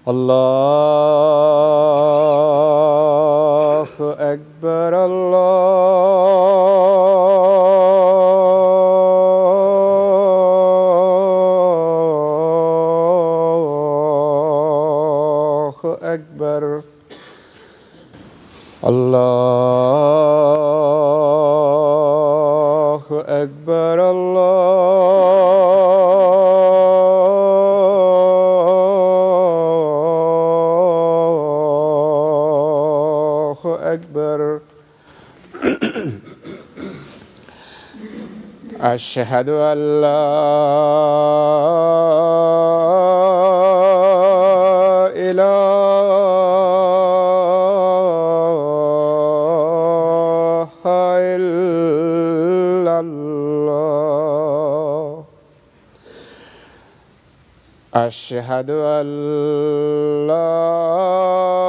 الله أكبر الله أكبر الله أكبر الله أكبر أشهد أن لا إله إلا الله أشهد أن لا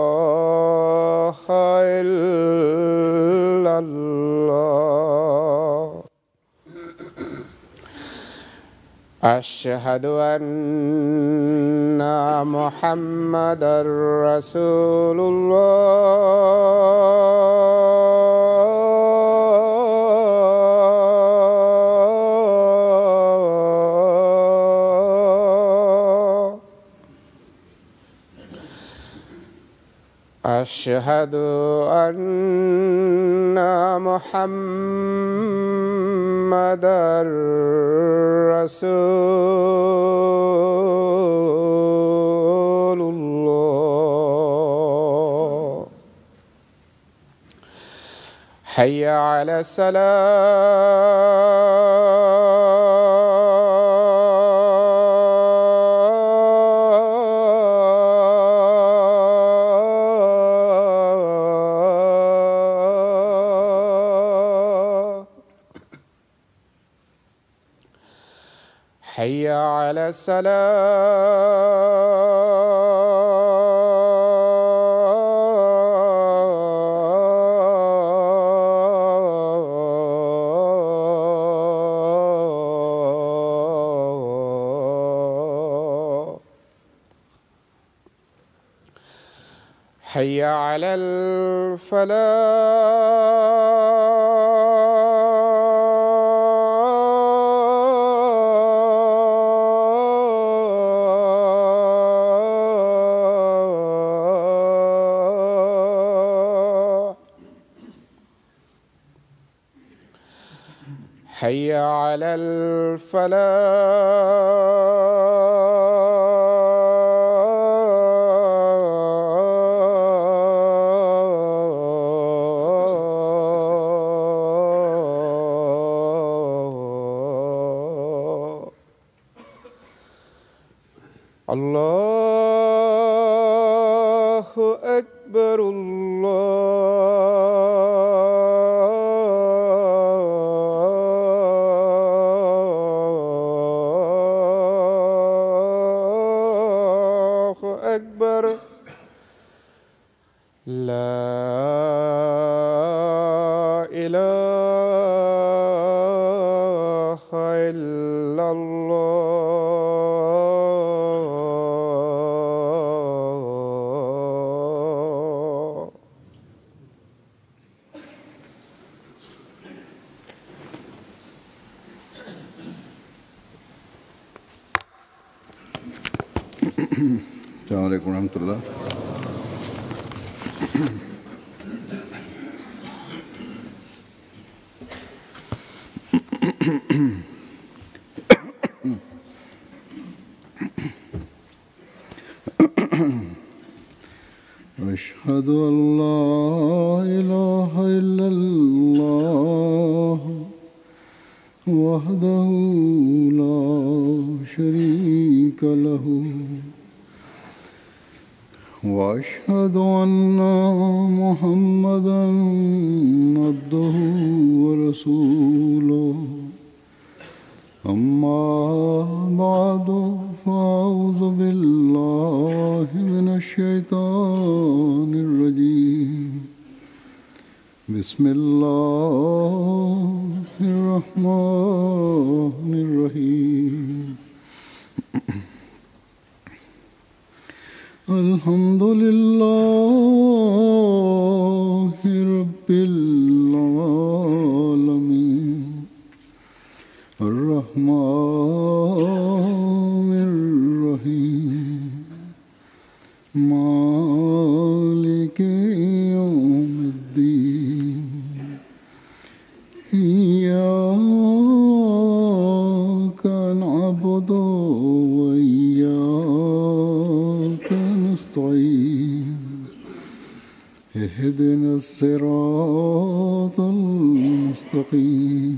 إله إلا الله أشهد أن محمدًا رسول الله أشهد أن محمدًا رسول الله حي على الصلاة حي على الصلاة حي على الفلاح حي على الفلاح الله أكبر الله أكبر لا إله إلا الله السلام عليكم ورحمة الله. أشهد أن لا إله إلا الله وحده لا شريك له وأشهد أن محمدًا عبده ورسوله أما بعد فأعوذ بالله من الشيطان الرجيم بسم الله الرحمن الرحيم الحمد لله رب العالمين الرحمن الرحيم مالك يوم الدين إياك نعبد وإياك نستعين اهدنا الصراط المستقيم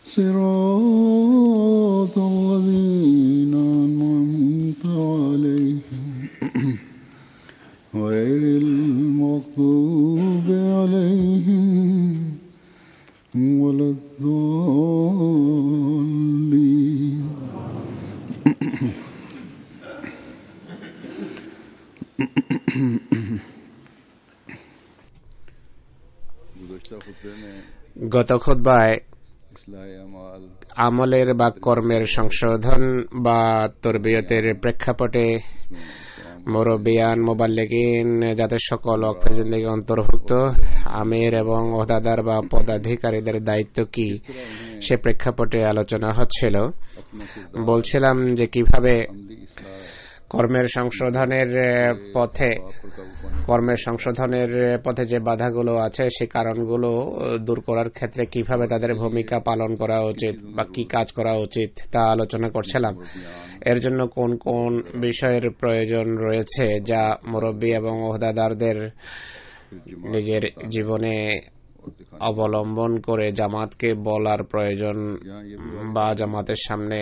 صراط الذين أنعمت عليهم غير المغضوب عليهم ولا الضالين গত খুতবায় আমলের বা কর্মের সংশোধন বা তরবিয়তের প্রেক্ষাপটে মুরব্বিয়ান মুবাল্লিগিন যাদের সকল ওয়াকফে জিন্দেগি অন্তর্ভুক্ত আমির এবং ওহদাদার বা পদাধিকারীদের দায়িত্ব কি সে প্রেক্ষাপটে আলোচনা হচ্ছিল। বলছিলাম যে কিভাবে কর্মের সংশোধনের পথে যে বাধাগুলো আছে সে কারণগুলো দূর করার ক্ষেত্রে কিভাবে তাদের ভূমিকা পালন করা উচিত বা কি কাজ করা উচিত তা আলোচনা করছিলাম। এর জন্য কোন কোন বিষয়ের প্রয়োজন রয়েছে যা মুরব্বী এবং ওহদাদারদের নিজের জীবনে অবলম্বন করে জামাতকে বলার প্রয়োজন বা জামাতের সামনে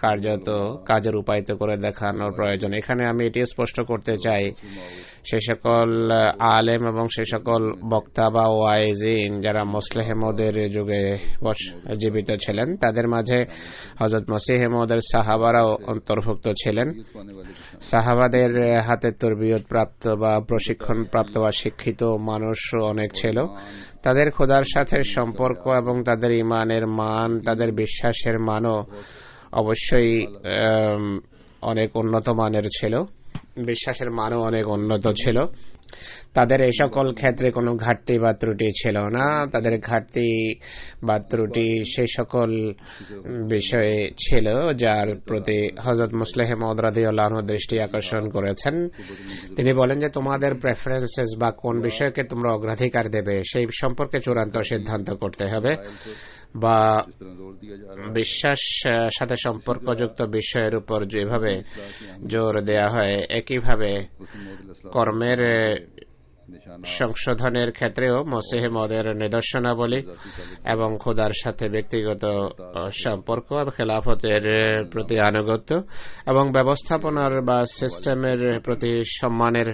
কার্যত কাজে রূপায়িত করে দেখানোর প্রয়োজন। এখানে আমি এটি স্পষ্ট করতে চাই, সে সকল আলেম এবং সে সকল বক্তা বা ওয়াইজিন যারা মুসলিহ মওদের যুগে জীবিত ছিলেন তাদের মাঝে হযরত মসিহ মওদের সাহাবারাও অন্তর্ভুক্ত ছিলেন। সাহাবাদের হাতে তরবিয়ত প্রাপ্ত বা প্রশিক্ষণ প্রাপ্ত বা শিক্ষিত মানুষ অনেক ছিল। তাদের খোদার সাথে সম্পর্ক এবং তাদের ইমানের মান, তাদের বিশ্বাসের মানও অবশ্যই অনেক উন্নত মানের ছিল, বিশ্বাসের মানও অনেক উন্নত ছিল। তাদের এই সকল ক্ষেত্রে কোনো ঘাটতি বা ত্রুটি ছিল না। তাদের ঘাটতি বা ত্রুটি সেই সকল বিষয়ে ছিল যার প্রতি হযরত মুসলিহ মাউদ রাদিয়াল্লাহু আনহু দৃষ্টি আকর্ষণ করেছেন। তিনি বলেন যে তোমাদের প্রেফারেন্সেস বা কোন বিষয়কে তোমরা অগ্রাধিকার দেবে সেই সম্পর্কে চূড়ান্ত সিদ্ধান্ত করতে হবে, বা বিশ্বাস সাথে সম্পর্কযুক্ত বিষয়ের উপর যেভাবে জোর দেয়া হয় একইভাবে কর্মের সংশোধনের ক্ষেত্রেও মসিহ মওদের নিদর্শনাবলী এবং খোদার সাথে ব্যক্তিগত সম্পর্ক এবং খেলাফতের প্রতি আনুগত্য এবং ব্যবস্থাপনার বা সিস্টেমের প্রতি সম্মানের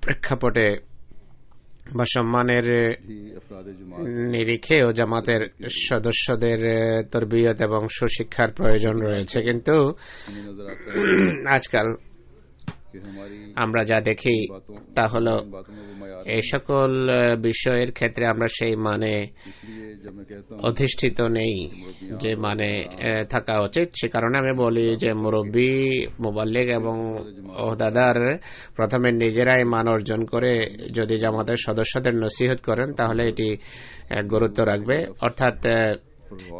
প্রেক্ষাপটে বা সম্মানের নিরিখে ও জামাতের সদস্যদের তরবিয়ত এবং সুশিক্ষার প্রয়োজন রয়েছে। কিন্তু আজকাল আমরা যা দেখি তা হলো এই সকল বিষয়ের ক্ষেত্রে আমরা সেই মানে অধিষ্ঠিত নেই যে মানে থাকা উচিত। সে কারণে আমি বলি যে মুরব্বী, মুবাল্লিগ এবং ওহদাদার প্রথমে নিজেরাই মান অর্জন করে যদি জামাতের সদস্যদের নসিহত করেন তাহলে এটি গুরুত্ব রাখবে, অর্থাৎ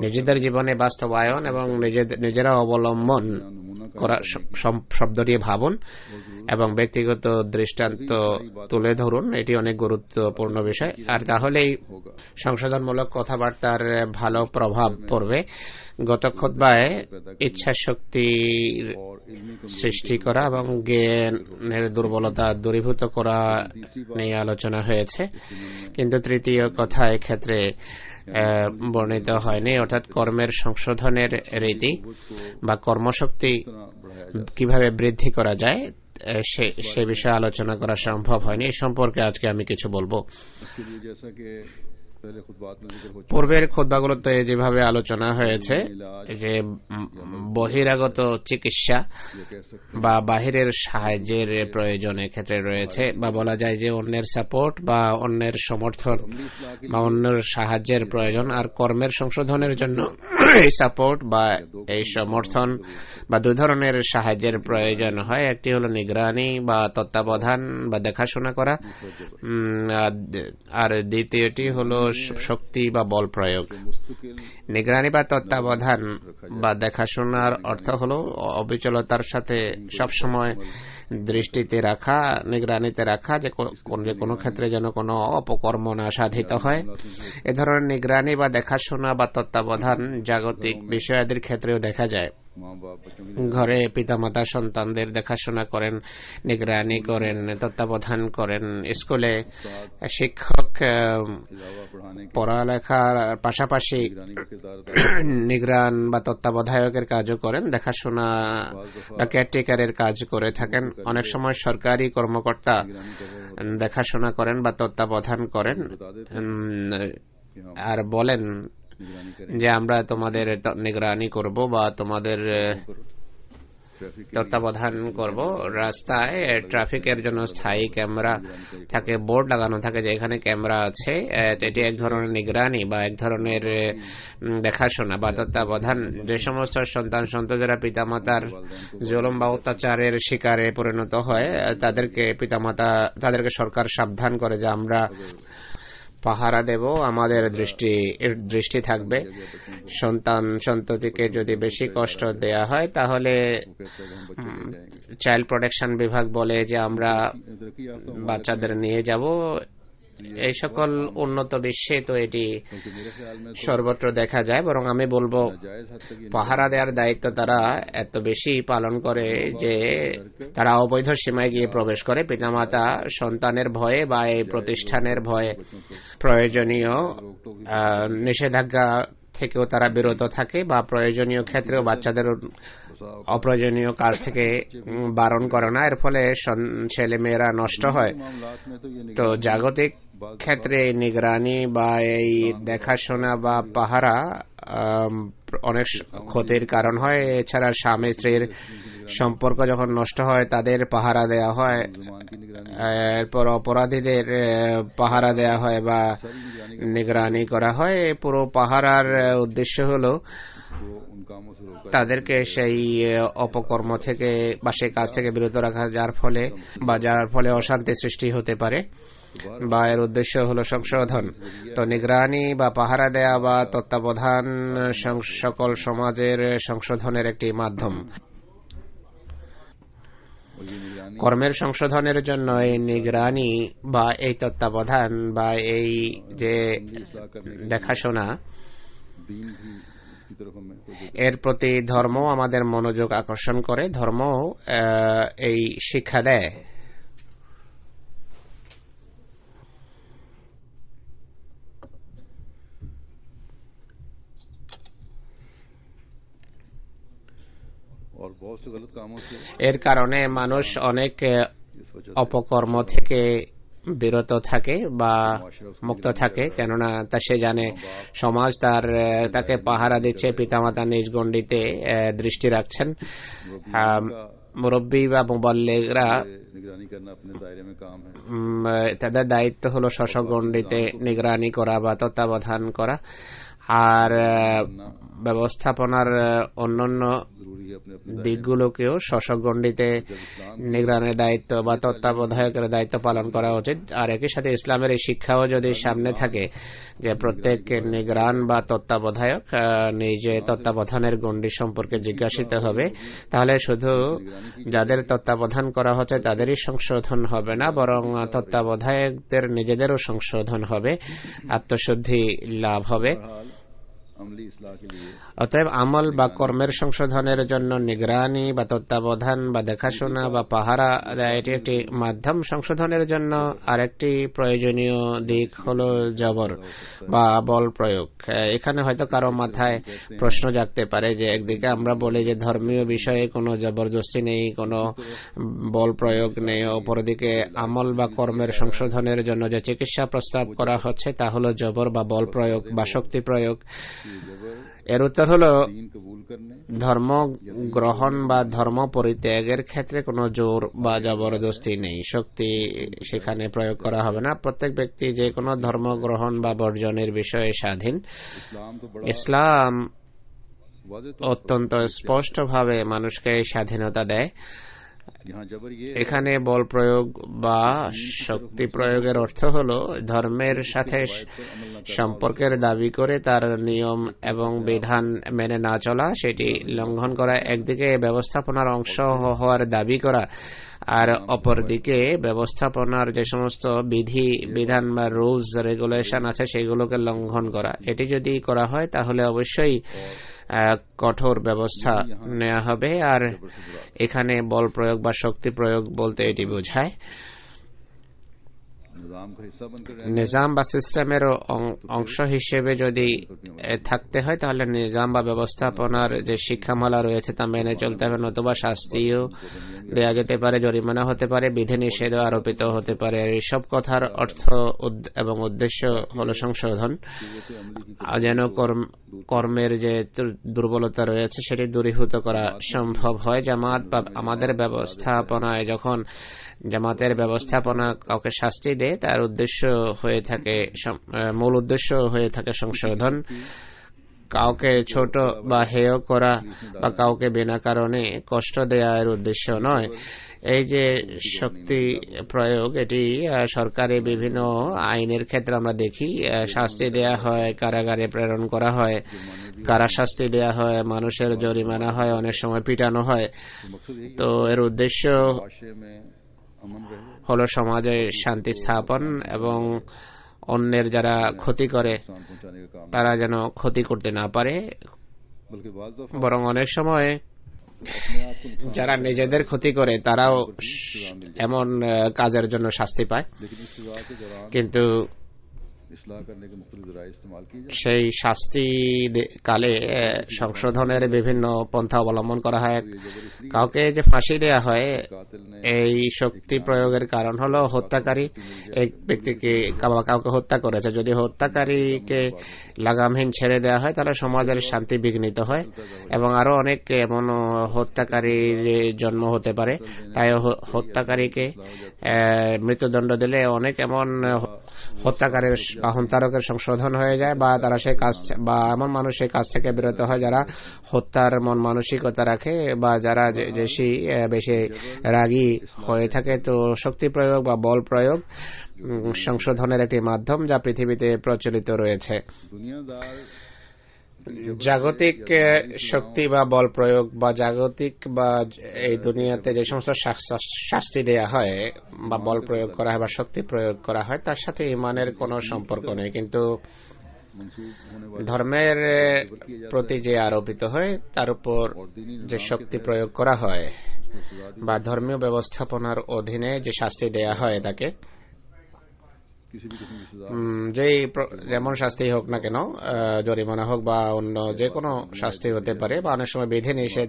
নিজেদের জীবনে বাস্তবায়ন এবং নিজেরা অবলম্বন করা শব্দটি ভাবুন এবং ব্যক্তিগত দৃষ্টান্ত তুলে ধরুন, এটি অনেক গুরুত্বপূর্ণ বিষয়। আর তাহলেই সংশোধনমূলক কথাবার্তার ভালো প্রভাব পড়বে। গত খুতবায় ইচ্ছা শক্তির সৃষ্টি করা এবং জ্ঞানের দুর্বলতা দূরীভূত করা নিয়ে আলোচনা হয়েছে, কিন্তু তৃতীয় কথা এক্ষেত্রে বর্ণিত হয়নি, অর্থাৎ কর্মের সংশোধনের রীতি বা কর্মশক্তি কিভাবে বৃদ্ধি করা যায় সে বিষয়ে আলোচনা করা সম্ভব হয়নি। এই সম্পর্কে আজকে আমি কিছু বলবো। पहले खुतबात में जिक्र हो चुका পূর্বের খুতবাগুলোতে যেভাবে আলোচনা হয়েছে যে বহিরাগত চিকিৎসা ये कह सकते বা বাহিরের সাহায্যের প্রয়োজনের ক্ষেত্রে রয়েছে, বা বলা যায় যে অন্যের সাপোর্ট বা অন্যের সমর্থন अमली इस्लाह के বা অন্যের সাহায্যের প্রয়োজন। আর কর্মের সংশোধনের জন্য এই সাপোর্ট বা এই সমর্থন বা দুই ধরনের সাহায্যের প্রয়োজন হয়। একটি হলো নিগরানি বা তত্ত্বাবধান বা দেখাশোনা করা, আর দ্বিতীয়টি হলো শক্তি বা বল প্রয়োগ। मुस्तकिल নিগরানি বা তত্ত্বাবধান বা দেখাশোনার অর্থ হলো অবিচলতার সাথে সবসময় দৃষ্টিতে রাখা, নিগরানিতে রাখা, যে কোনো ক্ষেত্রে যেন কোনো অপকর্ম না সাধিত হয়। এ ধরনের নিগরানি বা দেখাশোনা বা তত্ত্বাবধান জাগতিক বিষয়াদির ক্ষেত্রেও দেখা যায়। माँ बाप बच्चों की ঘরে পিতামাতা সন্তানদের দেখাশোনা করেন, নিগরানি করেন, তত্ত্বাবধান করেন। স্কুলে শিক্ষক अलावा पढ़ाने के পড়ালেখার পাশাপাশি निगरानी का किरदार अदा নিগরান বা তত্ত্বাবধায়কের কাজও করেন, দেখাশোনা বা কেয়ারটেকারের কাজ করে থাকেন। অনেক সময় সরকারি কর্মকর্তা निगरानी कर रहे होते দেখাশোনা করেন বা তত্ত্বাবধান করেন, আর বলেন निगरानी करें যে আমরা তোমাদের নিগরানি করব বা তোমাদের ट्रैफिक তত্ত্বাবধান করব। রাস্তায় ট্রাফিকের জন্য স্থায়ী ক্যামেরা থাকে, বোর্ড লাগানো থাকে যে এখানে ক্যামেরা আছে। এটি এক ধরনের নিগরানি বা এক ধরনের দেখাশোনা বা তত্ত্বাবধান। যে সমস্ত সন্তান সন্ততিরা পিতামাতার জুলুম বা অত্যাচারের শিকারে পরিণত হয়, তাদেরকে সরকার সাবধান করে যে আমরা পাহারা দেব, আমাদের দৃষ্টি থাকবে। সন্তান সন্ততিকে যদি বেশি কষ্ট দেয়া হয় তাহলে চাইল্ড প্রোটেকশন বিভাগ বলে যে আমরা तरक्की याफ्ता বাচ্চাদের নিয়ে যাব। এই সকল উন্নত বিশ্বে তো এটি बल्कि मेरे ख्याल में সর্বত্র দেখা যায়। বরং আমি বলবো जायज हद तक ये পাহারা দেওয়ার দায়িত্ব তারা এত বেশি পালন করে যে তারা অবৈধ সীমায় গিয়ে প্রবেশ করে। পিতামাতা সন্তানের ভয়ে বা এই প্রতিষ্ঠানের ভয়ে প্রয়োজনীয় নিষেধাজ্ঞা থেকেও তারা বিরত থাকে, বা প্রয়োজনীয় ক্ষেত্রেও বাচ্চাদের অপ্রয়োজনীয় কাজ থেকে বারণ করে না। এর ফলে ছেলে মেয়েরা নষ্ট হয়। मामलात में तो ये তো জাগতিক ক্ষেত্রে নিগরানি বা এই দেখাশোনা বা পাহারা অনেক ক্ষতির কারণ হয়। এছাড়া স্বামী স্ত্রীর সম্পর্ক যখন নষ্ট হয় তাদের পাহারা দেয়া হয়, मुसलमान की निगरानी এরপর অপরাধীদের পাহারা দেয়া হয় বা নিগরানি করা হয়। পুরো পাহারার উদ্দেশ্য হলো को उन कामों से रोका তাদেরকে সেই অপকর্ম থেকে বা সেই কাজ থেকে বিরত রাখা যার ফলে অশান্তি সৃষ্টি হতে পারে, বা এর উদ্দেশ্য হলো সংশোধন। তো নিগরানি বা পাহারা দেয়া বা তত্ত্বাবধান সকল সমাজের সংশোধনের একটি মাধ্যম। और ये निगरानी কর্মের সংশোধনের জন্য এই নিগরানি বা এই তত্ত্বাবধান বা এই যে इस्लाह करने के দেখাশোনা, दीन भी इसकी तरफ हमें तो এর প্রতি ধর্ম আমাদের মনোযোগ আকর্ষণ করে। ধর্ম এই শিক্ষা দেয়। और बहुत से गलत कामों से এর কারণে মানুষ অনেক इस वजह অপকর্ম থেকে বিরত থাকে বা মুক্ত থাকে, কেননা সে জানে সমাজ তাকে পাহারা দিচ্ছে, পিতামাতা নিজ গণ্ডিতে দৃষ্টি রাখছেন। মুরব্বী বা মুবাল্লিগরা से निगरानी करना अपने दायरे में काम है তাদের দায়িত্ব হলো স্ব গণ্ডিতে নিগরানি করা বা তত্ত্বাবধান করা। আর ব্যবস্থাপনার অন্যান্য जरूरी है अपने अपने দিকগুলোকেও স্বগণ্ডিতে নিগরানের দায়িত্ব বা তত্ত্বাবধায়কের দায়িত্ব পালন করা উচিত। আর একই সাথে ইসলামের এই শিক্ষাও যদি সামনে থাকে যে প্রত্যেক নিগরান বা তত্ত্বাবধায়ক নিজে তত্ত্বাবধানের গণ্ডি সম্পর্কে জিজ্ঞাসিত হবে, তাহলে শুধু যাদের তত্ত্বাবধান করা হচ্ছে তাদেরই সংশোধন হবে না, বরং তত্ত্বাবধায়কদের নিজেদেরও সংশোধন হবে, আত্মশুদ্ধি লাভ হবে। अमली इस्लाह के लिए অতএব আমল বা কর্মের সংশোধনের জন্য নিগরানি বা তত্ত্বাবধান বা দেখাশোনা বা পাহারা দেয়া এটি একটি মাধ্যম। সংশোধনের জন্য আরেকটি প্রয়োজনীয় দিক হলো জবর বা বল প্রয়োগ। এখানে হয়তো কারো মাথায় প্রশ্ন জাগতে পারে যে একদিকে আমরা বলি যে ধর্মীয় বিষয়ে কোনো জবরদস্তি নেই, কোনো বল প্রয়োগ নেই, অপরদিকে আমল বা কর্মের সংশোধনের জন্য যে চিকিৎসা প্রস্তাব করা হচ্ছে তা হলো জবর বা বল প্রয়োগ বা শক্তি প্রয়োগ। এর উত্তর হলো दीन कबूल करने ধর্ম গ্রহণ বা ধর্ম পরিত্যাগের ক্ষেত্রে কোনো জোর বা জবরদস্তি নেই, শক্তি সেখানে প্রয়োগ করা হবে না। প্রত্যেক ব্যক্তি যে কোনো ধর্ম গ্রহণ বা বর্জনের বিষয়ে স্বাধীন। इस्लाम तो बड़ा ইসলাম वाज़ेह অত্যন্ত স্পষ্টভাবে মানুষকে স্বাধীনতা দেয়। यहाँ जबर ये এখানে বল প্রয়োগ বা শক্তি প্রয়োগের অর্থ হল ধর্মের সাথে সম্পর্কের দাবি করে তার নিয়ম এবং বিধান মেনে না চলা, সেটি লঙ্ঘন করা। একদিকে ব্যবস্থাপনার অংশ হওয়ার দাবি করা, আর অপরদিকে ব্যবস্থাপনার যে সমস্ত বিধি বিধান বা রুলস রেগুলেশন আছে সেগুলোকে লঙ্ঘন করা। এটি যদি করা হয় তাহলে অবশ্যই কঠোর ব্যবস্থা নেওয়া হবে। আর এখানে বল প্রয়োগ বা শক্তি প্রয়োগ বলতে এটি বোঝায় निज़ाम का हिस्सा बनकर নিজাম বা সিস্টেমের অংশ হিসেবে যদি থাকতে হয় তাহলে নিজাম বা ব্যবস্থাপনার যে শিক্ষামালা রয়েছে তা মেনে চলতে হবে, নতুবা শাস্তিও দেয়া যেতে পারে, জরিমানা হতে পারে, বিধিনিষেধ আরোপিত হতে পারে। আর এইসব কথার অর্থ এবং উদ্দেশ্য হলো সংশোধন, যেন কর্মের যে দুর্বলতা রয়েছে সেটি দূরীভূত করা সম্ভব হয়। জামাত বা আমাদের ব্যবস্থাপনায় যখন জামাতের ব্যবস্থাপনা কাউকে শাস্তি দেয় তার উদ্দেশ্য হয়ে থাকে, মূল উদ্দেশ্য হয়ে থাকে সংশোধন। কাউকে ছোট বা হেয় করা বা কাউকে বিনা কারণে কষ্ট দেয়া এর উদ্দেশ্য নয়। এই যে শক্তি প্রয়োগ, এটি সরকারি বিভিন্ন আইনের ক্ষেত্রে আমরা দেখি শাস্তি দেয়া হয়, কারাগারে প্রেরণ করা হয়, কারা শাস্তি দেয়া হয়, মানুষের জরিমানা হয়, অনেক সময় পিটানো হয়। তো এর উদ্দেশ্য माशरे में अमन रहे হলো সমাজে শান্তি স্থাপন এবং অন্যের যারা ক্ষতি করে नुकसान पहुंचाने का काम, তারা যেন ক্ষতি করতে না পারে। बल्कि बाज़ दफ़ा বরং অনেক সময় अपने आप को नुकसान, যারা নিজেদের ক্ষতি করে তারাও এমন কাজের জন্য শাস্তি পায়। लेकिन इस सज़ा के दौरान কিন্তু इस्लाह करने के मुख्तलिफ ज़राए इस्तेमाल किए जाते সেই শাস্তি কালে সংশোধনের বিভিন্ন পন্থা অবলম্বন করা হয়। কাউকে যে ফাঁসি দেয়া হয়, कातिल ने এই শক্তি প্রয়োগের কারণ হলো হত্যাকারী এক ব্যক্তিকে কাউকে হত্যা করেছে। যদি হত্যাকারীকে লাগামহীন ছেড়ে দেওয়া হয় তাহলে সমাজের শান্তি বিঘ্নিত হয় এবং আরো অনেক এমন হত্যাকারীর জন্ম হতে পারে। তাই হত্যাকারীকে মৃত্যুদণ্ড দিলে অনেক এমন হত্যাকারীর বা হন্তারকের সংশোধন হয়ে যায়, বা তারা সেই কাজ বা এমন মানুষ সেই কাজ থেকে বিরত হয় যারা হত্যার মন মানসিকতা রাখে বা যারা বেশি রাগী হয়ে থাকে। তো শক্তি প্রয়োগ বা বল প্রয়োগ সংশোধনের একটি মাধ্যম যা পৃথিবীতে প্রচলিত রয়েছে। दुनियादार জাগতিক শক্তি বা বল প্রয়োগ বা জাগতিক বা এই দুনিয়াতে যে সমস্ত শাস্তি দেয়া হয় বা বল প্রয়োগ করা হয় বা শক্তি প্রয়োগ করা হয় তার সাথে ইমানের কোনো সম্পর্ক নেই। কিন্তু मंसूब होने वाले ধর্মের প্রতি যে আরোপিত হয় তার উপর যে শক্তি প্রয়োগ করা হয় उसको सजा दी, বা ধর্মীয় ব্যবস্থাপনার অধীনে যে শাস্তি দেয়া হয় তাকে किसी भी किस्म की सजा যেমন শাস্তি হোক না কেন, জরিমানা হোক বা অন্য যে কোনো শাস্তি হতে পারে, বা অনেক সময় বিধি নিষেধ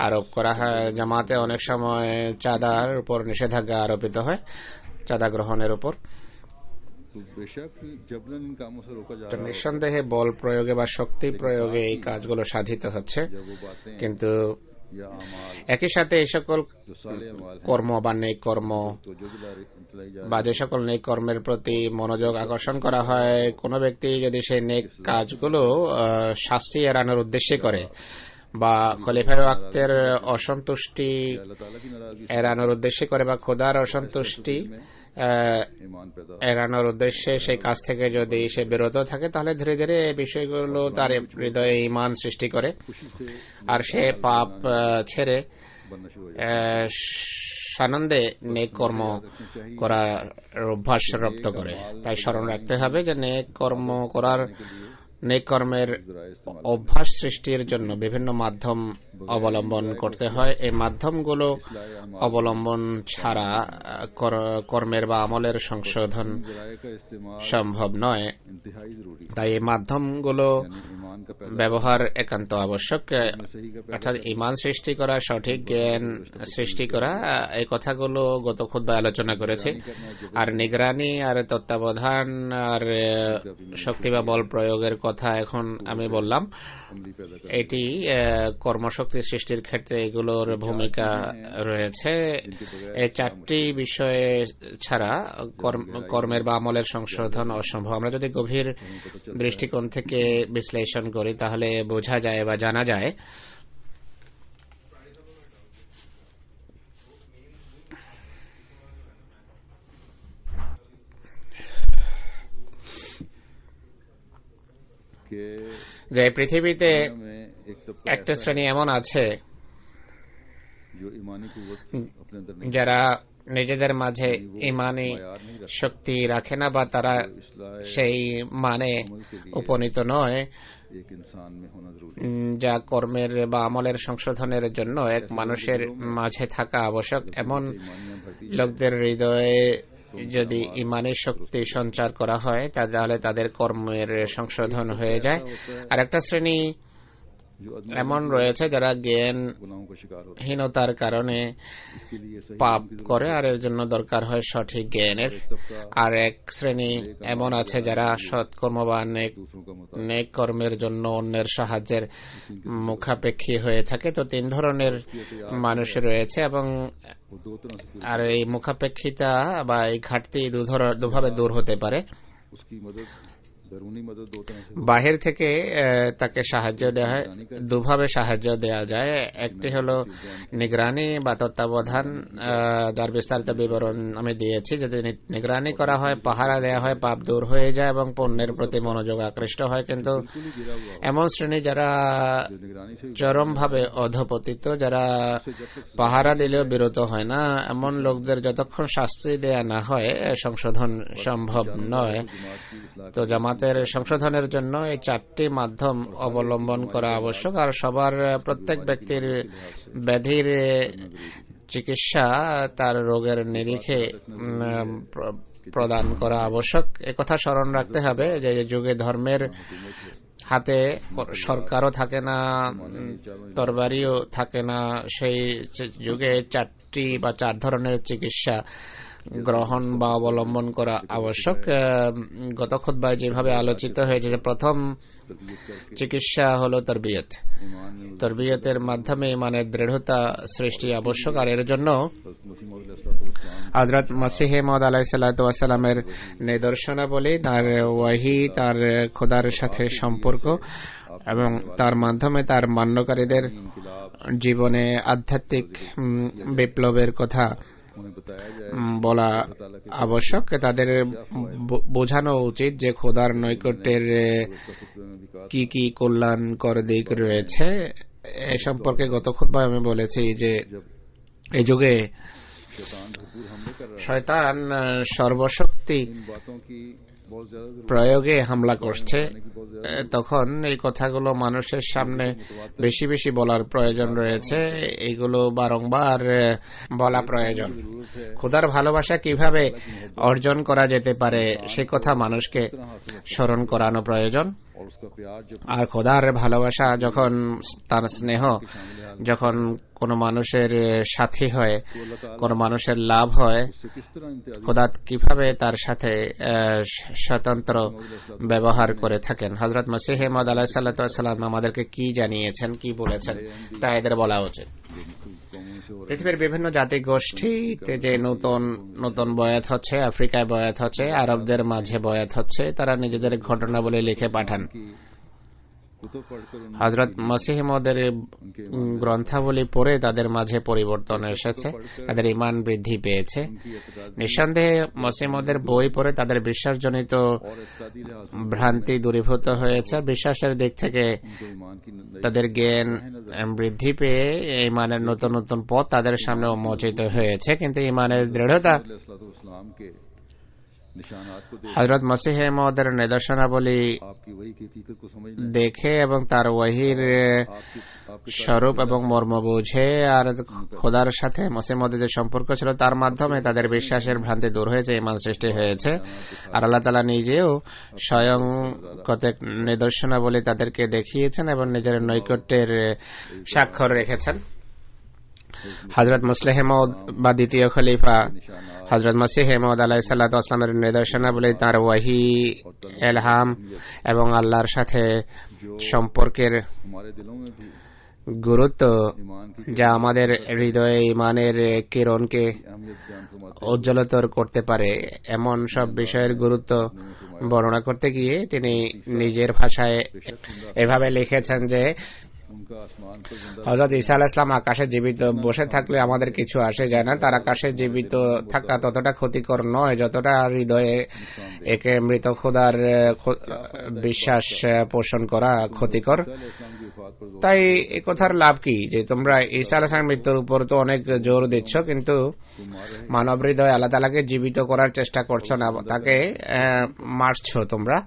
আরোপ করা হয়। জামাতে অনেক সময় চাঁদার উপর নিষেধাজ্ঞা আরোপিত হয়, চাঁদা গ্রহণের উপর। तो बेशक जबरन इन कामों से रोका जा তো रहा है। নিঃসন্দেহে বল প্রয়োগে বা শক্তি প্রয়োগে এই কাজগুলো সাধিত হচ্ছে, जब वो बातें কিন্তু या अमाल একই साथे এই সকল जो साले अमाल हैं কর্ম বা নেক কর্ম तो जो दिलाई जा বা যে সকল নেক কর্মের প্রতি মনোযোগ আকর্ষণ করা হয়, কোনো ব্যক্তি যদি সেই নেক কাজগুলো শাস্তি এড়ানোর উদ্দেশ্যে করে বা খলিফায়ে ওয়াক্তের অসন্তুষ্টি अल्लाह ताला की नाराजगी এড়ানোর উদ্দেশ্যে করে বা খোদার অসন্তুষ্টি ईमान पैदा এড়ানোর উদ্দেশ্যে সেই কাজ থেকে যদি সে বিরত থাকে তাহলে ধীরে ধীরে এই বিষয়গুলো তার হৃদয়ে ঈমান সৃষ্টি করে खुशी से আর সে পাপ ছেড়ে बनना शुरू हो जाता সানন্দে নেক কর্ম করার অভ্যাস রপ্ত করে। তাই স্মরণ রাখতে হবে যে নেক কর্ম করার নেক কর্মের ज़राए इस्तेमाल অভ্যাস সৃষ্টির জন্য বিভিন্ন মাধ্যম অবলম্বন করতে হয়। এই মাধ্যমগুলো অবলম্বন ছাড়া কর্মের বা আমলের সংশোধন ज़राए का इस्तेमाल সম্ভব নয়। इंतहाई ज़रूरी है। তাই এই মাধ্যমগুলো यानी ईमान का पहला ব্যবহার একান্ত আবশ্যক। सही का অর্থাৎ ইমান সৃষ্টি করা, সঠিক জ্ঞান সৃষ্টি করা, এই কথাগুলো গত খুতবায় আলোচনা করেছে। আর নিগরানি আর তত্ত্বাবধান আর শক্তি বা বল প্রয়োগের কথা এখন আমি বললাম। अमली पैदा कर এটি কর্মশক্তি সৃষ্টির ক্ষেত্রে এগুলোর ভূমিকা রয়েছে। এই চারটি বিষয়ে ছাড়া কর্মের বা আমলের সংশোধন অসম্ভব। আমরা যদি গভীর দৃষ্টিকোণ থেকে বিশ্লেষণ করি তাহলে বোঝা যায় বা জানা যায় के যে পৃথিবীতে में एक तबका একটা শ্রেণী এমন আছে जो ईमानी कुव्वत अपने अंदर नहीं যারা নিজেদের মাঝে ইমানি শক্তি রাখে না বা তারা সেই মানে উপনীত নয় एक इंसान में होना जरूरी যা কর্মের বা আমলের সংশোধনের জন্য এক মানুষের মাঝে থাকা আবশ্যক। এমন ईमानियां भरती লোকদের হৃদয়ে যদি ইমানি শক্তি সঞ্চার করা হয় তাহলে তাদের কর্মের সংশোধন হয়ে যায়। আর একটা শ্রেণী जो आदमी এমন রয়েছে যারা गुनाहों का शिकार होता জ্ঞানহীনতার কারণে है इसके लिए सही পাপ করে, আর এর জন্য দরকার হয় সঠিক জ্ঞানের। तबका আর এক শ্রেণী এমন আছে যারা সৎকর্ম বা दूसरों का मत নেক কর্মের জন্য অন্যের সাহায্যের মুখাপেক্ষী হয়ে থাকে। তো তিন ধরনের মানুষ রয়েছে এবং वो दो तरह से আর এই মুখাপেক্ষিতা বা এই ঘাটতি দুভাবে দূর হতে পারে। उसकी मदद बैरूनी मदद दो तरह से বাহির থেকে তাকে সাহায্য দেওয়া হয়, দুভাবে সাহায্য দেওয়া যায়। একটি হলো নিগরানি বা তত্ত্বাবধান, যার বিস্তারিত বিবরণ আমি দিয়েছি। যদি নিগরানি করা হয়, পাহারা দেওয়া হয়, পাপ দূর হয়ে যায় এবং পণ্যের প্রতি মনোযোগ আকৃষ্ট হয়। কিন্তু बिल्कुल ही गिरा हुआ এমন শ্রেণী যারা जो निगरानी से চরমভাবে অধপতিত, যারা जब तक পাহারা দিলেও বিরত হয় না, এমন লোকদের যতক্ষণ শাস্তি দেয়া না হয় সংশোধন সম্ভব নয়। जमात की इस्लाह তো জামাতের সংশোধনের জন্য এই চারটি মাধ্যম অবলম্বন করা আবশ্যক। আর সবার প্রত্যেক ব্যক্তির ব্যাধির চিকিৎসা তার রোগের নিরিখে প্রদান করা আবশ্যক। একথা স্মরণ রাখতে হবে যে যুগে ধর্মের হাতে সরকারও থাকে না, তরবারিও থাকে না। সেই যুগে চারটি বা চার ধরনের চিকিৎসা গ্রহণ বা অবলম্বন করা আবশ্যক। গত খুতবায় যেভাবে আলোচিত হয়েছে যে প্রথম চিকিৎসা হলো তরবিয়ত। ईमान में তরবিয়তের মাধ্যমে ইমানের দৃঢ়তা সৃষ্টি আবশ্যক। আর এর জন্য मसीह मौद अलैहिस्सलाम হযরত মসিহ মওউদ আলাইহিস সালাতু ওয়াস সালামের নিদর্শনাবলী, তার ওয়াহি, তার খোদার সাথে সম্পর্ক এবং তার মাধ্যমে তার মান্যকারীদের জীবনে আধ্যাত্মিক বিপ্লবের কথা उन्हें बताया जाए বলা আবশ্যক। তাদের বোঝানো উচিত যে খোদার নৈকট্যের उसका खुतबे में भी कहा কি কি কল্যাণকর দিক রয়েছে। এ সম্পর্কে গত খুতবায় আমি বলেছি যে এই যুগে शैतान भरपूर हमले कर रहा শয়তান সর্বশক্তি है इन बातों की बहुत ज्यादा जरूरत প্রয়োগে হামলা করছে। है की बहुत ज्यादा তখন এই কথাগুলো মানুষের সামনে বেশি বেশি বলার প্রয়োজন রয়েছে। এইগুলো বারংবার বলা প্রয়োজন। जरूरत है খোদার ভালোবাসা কিভাবে অর্জন করা যেতে পারে সে কথা মানুষকে স্মরণ করানো প্রয়োজন। और उसका प्यार जब আর খোদার ভালোবাসা যখন, তার স্নেহ যখন কোনো মানুষের সাথী হয়, কোনো মানুষের লাভ হয়, उससे किस तरह इम्तियाज খোদা কিভাবে তার সাথে স্বতন্ত্র ব্যবহার করে থাকেন। হযরত মসিহ মওউদ আলাইহিস সালাতু ওয়াস সালাম আমাদেরকে কি জানিয়েছেন, কি বলেছেন তা এদের বলা উচিত। कौमों से हो পৃথিবীর বিভিন্ন জাতি গোষ্ঠীতে যে নতুন নতুন বয়াত হচ্ছে, আফ্রিকায় বয়াত হচ্ছে, আরবদের মাঝে বয়াত হচ্ছে, তারা নিজেদের ঘটনাবলী লিখে পাঠান। की कुतुब पढ़कर उन হযরত মসিহ মওউদের গ্রন্থাবলী পড়ে তাদের মাঝে পরিবর্তন এসেছে, তাদের ঈমান বৃদ্ধি পেয়েছে। की एतकाद নিঃসন্দেহে মসিহ মওউদের বই পড়ে তাদের বিশ্বাসজনিত और एतकादी लिहाज से ভ্রান্তি দূরীভূত হয়েছে। বিশ্বাসের দিক থেকে उनको ईमान की नई তাদের জ্ঞান বৃদ্ধি পেয়ে ঈমানের নতুন নতুন পথ তাদের সামনে উন্মোচিত হয়েছে। কিন্তু ঈমানের দৃঢ়তা अलैहिस्सलाम के निशानात को देख হযরত মসিহ মওউদের নিদর্শনাবলী आपकी वही की हकीकत को समझ लें, দেখে এবং তার ওয়াহির आपकी आपके স্বরূপ এবং মর্ম বুঝে আর খোদার সাথে মসিহ মওউদের যে সম্পর্ক ছিল তার মাধ্যমে তাদের বিশ্বাসের ভ্রান্তি দূর হয়েছে, ঈমান সৃষ্টি হয়েছে। আর আল্লাহ তাআলা নিজেও স্বয়ং কতক নিদর্শনাবলী তাদেরকে দেখিয়েছেন এবং নিজের নৈকট্যের স্বাক্ষর রেখেছেন। হযরত মুসলিহ মওউদ বা দ্বিতীয় খলিফা হযরত মসিহ মওউদ আলাইহিস সালাতু ওয়াস সালামের নিদর্শনাবলী তার ওয়াহি, ইলহাম এবং আল্লাহর সাথে সম্পর্কের हमारे दिलों में भी গুরুত্ব, ईमान की যা আমাদের হৃদয়ে ঈমানের কিরণকে अहमियत बयान फरमाते উজ্জ্বলতর করতে পারে, এমন সব বিষয়ের গুরুত্ব বর্ণনা করতে গিয়ে তিনি নিজের ভাষায় এভাবে লিখেছেন যে उनका आसमान पर जिंदा হযরত ঈসা আলাইহিস সালাম আকাশে জীবিত বসে থাকলে আমাদের কিছু আসে যায় না। তার আকাশে জীবিত থাকা ততটা ক্ষতিকর নয় যতটা হৃদয়ে একে মৃত খোদার বিশ্বাস পোষণ করা ক্ষতিকর। इस्लाम की वफात पर তাই এ কথার লাভ কি যে তোমরা ঈসা আলাইহিস সালামের মৃত্যুর উপর তো অনেক জোর দিচ্ছ, কিন্তু মানব হৃদয় আল্লাহ তাআলাকে জীবিত করার চেষ্টা করছো না, তাকে মারছো, তোমরা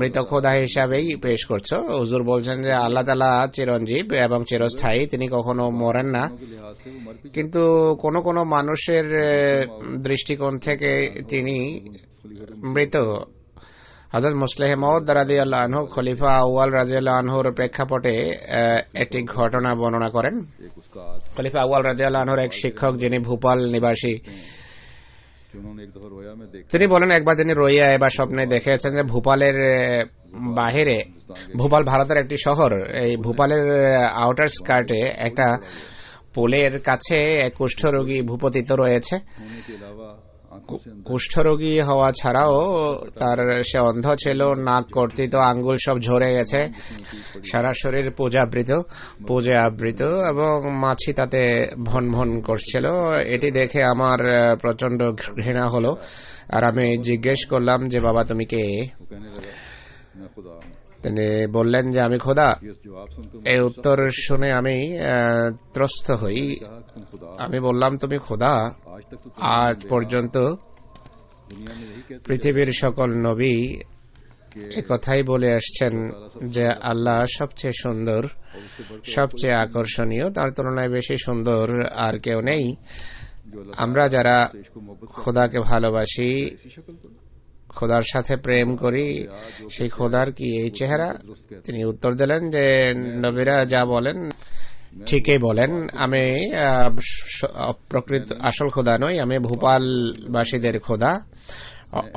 মৃত খোদা হিসাবেই পেশ করছো। হুজুর বলছেন যে আল্লাহ তাআলা চিরঞ্জীব এবং চিরস্থায়ী, তিনি কখনো মরেন না, के लिहाज से वो मर भी কিন্তু কোন কোন মানুষের দৃষ্টিকোণ থেকে তিনি মৃত। হযরত মুসলিহ মওউদ রাদিয়াল্লাহু আনহু খলিফা আউয়াল রাদিয়াল্লাহু আনহুর প্রেক্ষাপটে একটি ঘটনা বর্ণনা করেন। एक उस्ताद খলিফা আউয়াল রাদিয়াল্লাহু আনহুর এক শিক্ষক, যিনি ভোপাল নিবাসী, कि उन्होंने एक दफा रोया में देखा তিনি বলেন একবার তিনি রইয়ায় বা স্বপ্নে দেখেছেন যে ভোপালের বাহিরে, ভোপাল ভারতের একটি শহর, এই ভোপালের আউটার স্কার্টে একটা পোলের কাছে এক কুষ্ঠরোগী ভূপতিত রয়েছে। होने के अलावा आंखों से अंदर কুষ্ঠরোগী হওয়া ছাড়াও তার সে অন্ধ ছিল, নাক কর্তিত, আঙ্গুল সব ঝরে গেছে, সারা শরীর পূজা আবৃত এবং মাছি তাতে ভন ভন করছিল। এটি দেখে আমার প্রচন্ড ঘৃণা হলো, আর আমি জিজ্ঞেস করলাম যে বাবা তুমি কে? वो कहने लगा मैं खुदा हूँ। তিনি বললেন যে আমি খোদা। ये जवाब सुनकर এই উত্তর শুনে আমি ত্রস্ত হই। कहा कि तुम खुदा আমি বললাম তুমি খোদা? आज तक तो আজ পর্যন্ত दुनिया में यही कहते পৃথিবীর সকল নবী একথাই বলে আসছেন যে আল্লাহ সবচেয়ে সুন্দর, সবচেয়ে আকর্ষণীয়, তার তুলনায় বেশি সুন্দর আর কেউ নেই। जो अल्लाह আমরা যারা से इसको मोहब्बत খোদাকে ভালোবাসি, इसी शक्ल पर খোদার সাথে প্রেম করি, সেই খোদার কি এই চেহারা? তিনি উত্তর দিলেন যে নবীরা যা বলেন ঠিকই বলেন, আমি প্রকৃত আসল খোদা নই, আমি ভোপালবাসীদের খোদা,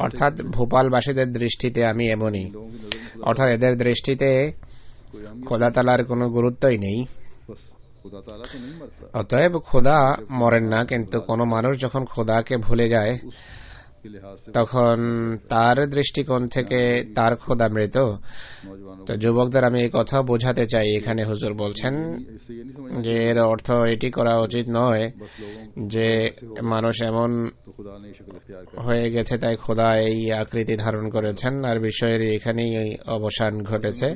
অর্থাৎ ভোপালবাসীদের দৃষ্টিতে আমি এমনই, অর্থাৎ এদের দৃষ্টিতে कोई हम খোদা তাআলার কোনো গুরুত্বই নেই। बस खुदा ताला तो नहीं मरता, অতএব খোদা মরেন না, কিন্তু কোন মানুষ যখন খোদাকে ভুলে যায় के लिहाज से তখন তার দৃষ্টিকোণ থেকে তার খোদা মৃত। नौजवानों তো যুবকদের আমি এই কথা বোঝাতে চাই, এখানে হুজুর বলছেন इससे ये नहीं समझ যে এর অর্থ এটি করা উচিত নয় बस लोगों যে মানুষ এমন तो खुदा ने ये शक्ल इख्तियार कर হয়ে গেছে তাই খোদা এই আকৃতি ধারণ করেছেন, আর বিষয়ের এখানেই অবসান ঘটেছে।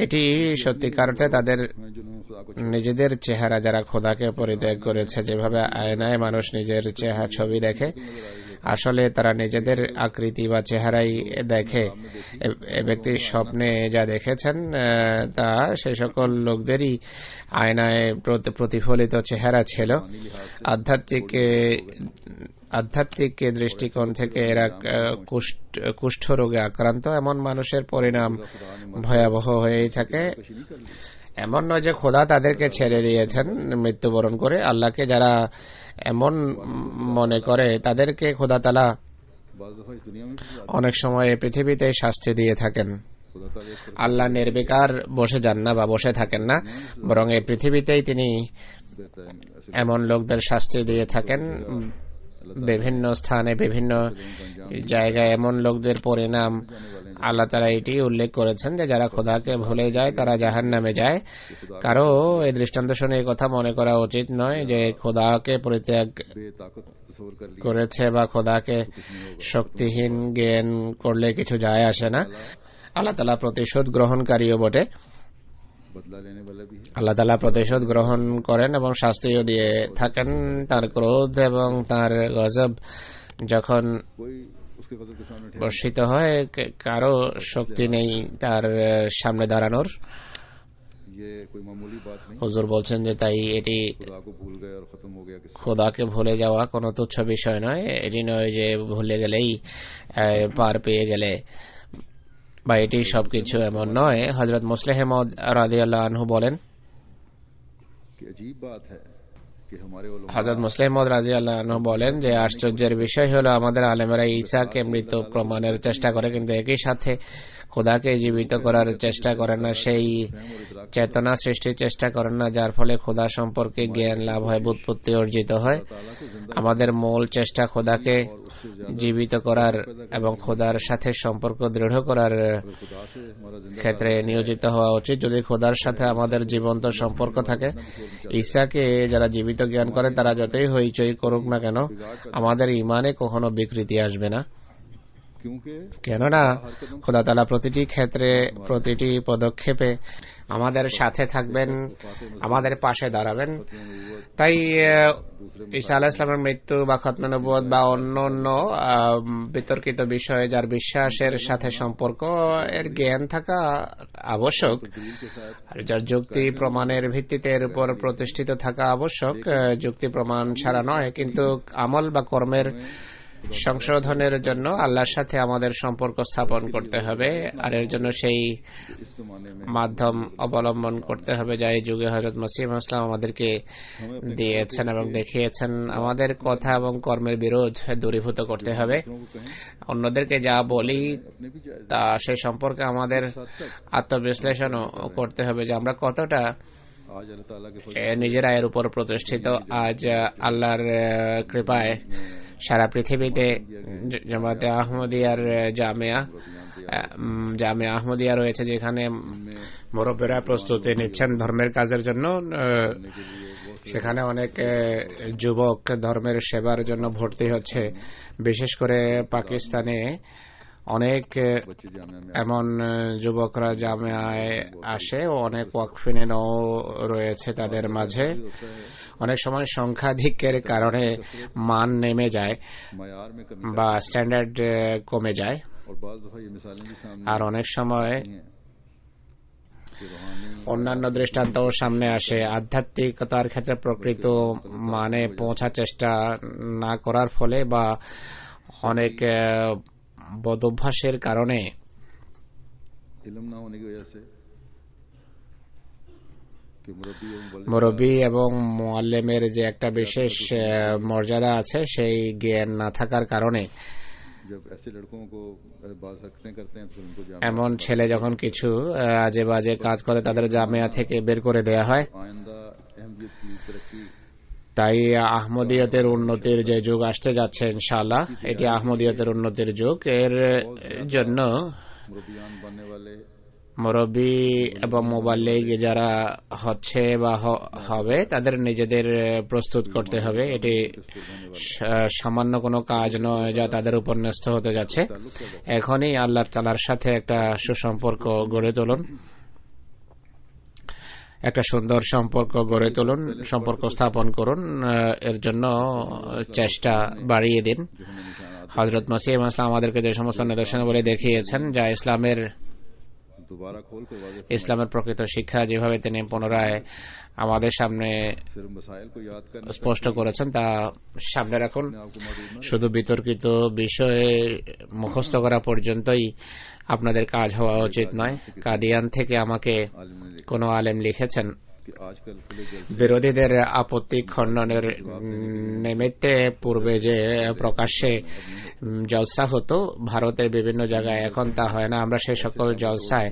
এটি সত্যিকার অর্থে তাদের जिन्होंने खुदा को নিজেদের চেহারা, যারা খোদাকে পরিত্যাগ করেছে, যেভাবে আয়নায় মানুষ নিজের চেহারা ছবি দেখে, আসলে তারা নিজেদের আকৃতি বা চেহারাই দেখে। এ ব্যক্তির স্বপ্নে যা দেখেছেন তা সেই সকল লোকদেরই আয়নায় প্রতিফলিত চেহারা ছিল। আধ্যাত্মিক দৃষ্টিকোণ থেকে এরা কুষ্ঠ রোগে আক্রান্ত, এমন মানুষের পরিণাম ভয়াবহ হয়েই থাকে। এমন নয় যে খোদা তাদেরকে ছেড়ে দিয়েছেন মৃত্যুবরণ করে। আল্লাহকে যারা এমন মনে করে তাদেরকে খোদা তাআলা बाज़ दफ़ा इस दुनिया में भी অনেক সময় এই পৃথিবীতে শাস্তি দিয়ে থাকেন। खुदा ताला एक तरफ আল্লাহ নির্বিকার বসে যান না বা বসে থাকেন না, বরং এই পৃথিবীতেই তিনি देता है ऐसे এমন লোকদের শাস্তি দিয়ে থাকেন। বিভিন্ন স্থানে বিভিন্ন জায়গায় এমন লোকদের পরিণাম আল্লাহ তাআলা এটি উল্লেখ করেছেন যে যারা খোদাকে ভুলে যায় তারা জাহান্নামে যায়। কারো এই দৃষ্টান্ত শুনে এই কথা মনে করা উচিত নয় যে খোদাকে পরিত্যাগ बेताकत तस्वर कर लिया করেছে বা খোদাকে শক্তিহীন জ্ঞান করলে কিছু যায় আসে না। আল্লাহ তাআলা প্রতিশোধ গ্রহণকারীও বটে। बदला लेने वाला भी है। আল্লাহ তাআলা প্রতিশোধ গ্রহণ করেন এবং শাস্তিও দিয়ে থাকেন। তার ক্রোধ এবং তার গজব যখন कोई उसके गजब के सामने ठहर বর্ষিত হয়, কারো শক্তি নেই তার সামনে দাঁড়ানোর। ये कोई मामूली बात नहीं। হুজুর বলছেন যে তাই এটি खुदा को भूल गए और खत्म हो गया किस्सा। খোদাকে ভুলে যাওয়া কোনো তুচ্ছ বিষয় নয়। এটি নয় যে ভুলে গেলেই পার পেয়ে গেলে বা এটি সবকিছু, এমন নয়। হযরত মুসলিহ মাউদ রাদিয়াল্লাহু আনহু বলেন, कि अजीब बात है कि हमारे उलमा হযরত মুসলিহ মাউদ রাদিয়াল্লাহু আনহু বলেন যে আশ্চর্যের বিষয় হলো আমাদের আলেমেরা ঈসাকে মৃত প্রমাণের চেষ্টা করে, কিন্তু একই সাথে খোদাকে জীবিত করার চেষ্টা করেন না, সেই চেতনা সৃষ্টির চেষ্টা করেন না যার ফলে খোদা সম্পর্কে জ্ঞান লাভ হয়, বুৎপত্তি অর্জিত হয়। আমাদের মূল চেষ্টা খোদাকে জীবিত করার এবং খোদার সাথে সম্পর্ক দৃঢ় করার खुदा से हमारा जिंदा ক্ষেত্রে নিয়োজিত হওয়া উচিত। যদি খোদার সাথে আমাদের জীবন্ত সম্পর্ক থাকে, ঈসাকে যারা জীবিত জ্ঞান করে তারা যতই হইচই করুক না কেন, আমাদের ইমানে কখনো বিকৃতি আসবে না। क्योंकि কেননা খোদা তাআলা প্রতিটি ক্ষেত্রে, প্রতিটি পদক্ষেপে আমাদের সাথে থাকবেন, আমাদের পাশে দাঁড়াবেন। তাই ঈসা আলাইহিস সালামের মৃত্যু বা খতমে নবুয়ত বা অন্য অন্য বিতর্কিত বিষয়ে যার বিশ্বাসের সাথে সম্পর্ক, এর জ্ঞান থাকা আবশ্যক, আর যার যুক্তি প্রমাণের ভিত্তিতে এর উপর প্রতিষ্ঠিত থাকা আবশ্যক, যুক্তি প্রমাণ ছাড়া নয়। কিন্তু আমল বা কর্মের সংশোধনের জন্য আল্লাহর সাথে আমাদের সম্পর্ক স্থাপন করতে হবে, আর এর জন্য সেই इस जमाने में মাধ্যম অবলম্বন করতে হবে যা এই যুগে হযরত মসিহ ইসলাম আমাদেরকে দিয়েছেন এবং দেখিয়েছেন। আমাদের কথা এবং কর্মের বিরোধ দূরীভূত করতে হবে। दूसरों को कहें অন্যদেরকে যা বলি अपने भी जायज তা সেই সম্পর্কে আমাদের আত্মবিশ্লেষণও করতে হবে যে আমরা কতটা आज अल्लाह ताला के फजल নিজেরা এর উপর প্রতিষ্ঠিত। আজ আল্লাহর কৃপায় সারা পৃথিবীতে জামাতে আহমদিয়ার জামিয়া আহমদিয়া রয়েছে, যেখানে মুরব্বিরা প্রস্তুতি নিচ্ছেন ধর্মের কাজের জন্য। সেখানে অনেক যুবক ধর্মের সেবার জন্য ভর্তি হচ্ছে। বিশেষ করে পাকিস্তানে অনেক बच्चे जामिया में এমন যুবকরা জামিয়ায় আসে, ও অনেক ওয়াকফিনেও রয়েছে তাদের মাঝে। অনেক সময় সংখ্যাধিক্যের কারণে মান নেমে যায় मयार में कमी বা স্ট্যান্ডার্ড কমে যায়, और बाज़ दफा ये मिसालें भी सामने আর অনেক সময় आई हैं कि रूहानी অন্যান্য দৃষ্টান্তও সামনে আসে। আধ্যাত্মিকতার ক্ষেত্রে প্রকৃত মানে পৌঁছার চেষ্টা না করার ফলে বা অনেক বদভ্যাসের কারণে इल्म ना होने की वजह से कि মুরব্বী এবং মুআল্লিমের যে একটা বিশেষ মর্যাদা আছে, সেই জ্ঞান না থাকার কারণে जब ऐसे लड़कों को बाज़ हरकतें करते हैं तो फिर उनको এমন ছেলে যখন কিছু আজে বাজে কাজ করে তাদের জামিয়া থেকে বের করে দেয়া হয়। आइंदा अहमियत की तरक्की তাই আহমদিয়তের উন্নতির যে যুগ আসতে যাচ্ছে ইনশাআল্লাহ, এটি আহমদিয়তের উন্নতির যুগ। এর জন্য मुरब्बियान बनने वाले মুরব্বী এবং মুবাল্লিগ যারা হচ্ছে বা হবে তাদের নিজেদের প্রস্তুত করতে হবে। এটি সামান্য কোনো কাজ নয় যা তাদের উপর ন্যস্ত হতে যাচ্ছে। এখনই আল্লাহ তাআলার সাথে একটা সুসম্পর্ক গড়ে তুলুন, একটা সুন্দর সম্পর্ক গড়ে তুলুন, সম্পর্ক স্থাপন করুন। এর জন্য চেষ্টা বাড়িয়ে দিন। হযরত মসিহ ইসলাম আমাদেরকে যে সমস্ত নিদর্শন বলে দেখিয়েছেন, যা ইসলামের दोबारा खोल कर वाज़ेह ইসলামের প্রকৃত শিক্ষা, যেভাবে তিনি পুনরায় আমাদের সামনে सिर्फ मसाइल को याद करने স্পষ্ট করেছেন তা সামনে রাখুন। आपको मौजूद न শুধু বিতর্কিত বিষয়ে মুখস্থ করা পর্যন্তই আপনাদের কাজ হওয়া উচিত নয়। কাদিয়ান থেকে আমাকে आलिम ने लिखा কোনো আলেম লিখেছেন, कि आजकल खुले जलसे বিরোধীদের আপত্তি খণ্ডনের নিমিত্তে পূর্বে যে প্রকাশ্যে জলসা হতো ভারতের বিভিন্ন জায়গায়, এখন তা হয় না। আমরা সেই সকল জলসায়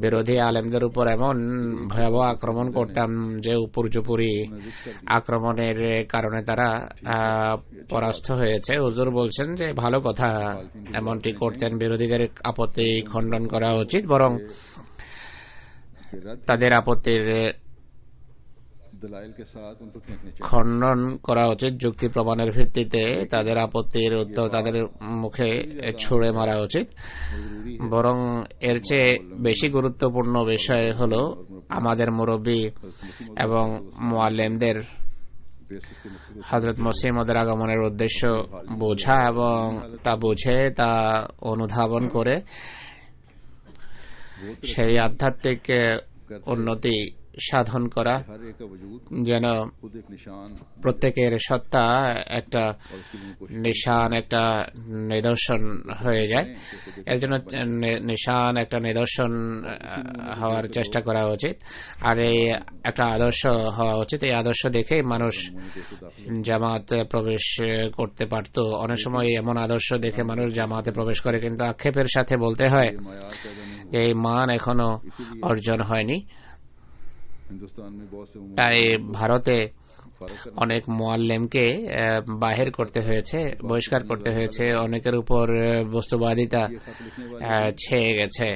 বিরোধী আলেমদের উপর এমন ভয়াবহ আক্রমণ করতাম যে উপর্যুপরি আক্রমণের কারণে তারা পরাস্ত হয়েছে। হুজুর বলছেন যে ভালো কথা এমনটি করতেন, বিরোধীদের আপত্তি খণ্ডন করা উচিত, বরং के रद्द তাদের আপত্তির दलाइल के साथ उनको फेंकने चाहिए। খণ্ডন করা উচিত। যুক্তি প্রমাণের ভিত্তিতে তাদের আপত্তির উত্তর তাদের মুখে ছুড়ে মারা উচিত। বরং এর চেয়ে বেশি গুরুত্বপূর্ণ বিষয় হলো আমাদের মুরব্বী এবং মুআল্লিমদের बेसिक के मकसद को হযরত মসিহ মদের আগমনের উদ্দেশ্য বোঝা এবং তা বুঝে তা অনুধাবন করে সেই আধ্যাত্মিক উন্নতি সাধন করা, हर एक का वजूद যেন खुद एक निशान প্রত্যেকের সত্তা একটা और उसके लिए कोशिश নিশান, একটা নিদর্শন হয়ে যায়। এর জন্য নিশান, একটা নিদর্শন হওয়ার চেষ্টা করা উচিত, আর এই একটা আদর্শ হওয়া উচিত। এই আদর্শ দেখে মানুষ জামাত প্রবেশ করতে পারত। অনেক সময় এমন আদর্শ দেখে মানুষ জামাতে প্রবেশ করে, কিন্তু আক্ষেপের সাথে বলতে হয় मायार पैदा नहीं যে এই মান এখনো অর্জন হয়নি। हिंदुस्तान में बहुत से তাই ভারতে फर्क करना অনেক মুআল্লিমকে বাহির করতে হয়েছে, বহিষ্কার করতে হয়েছে। অনেকের উপর বস্তুবাদিতা ये खत लिखने वाले ছেয়ে গেছে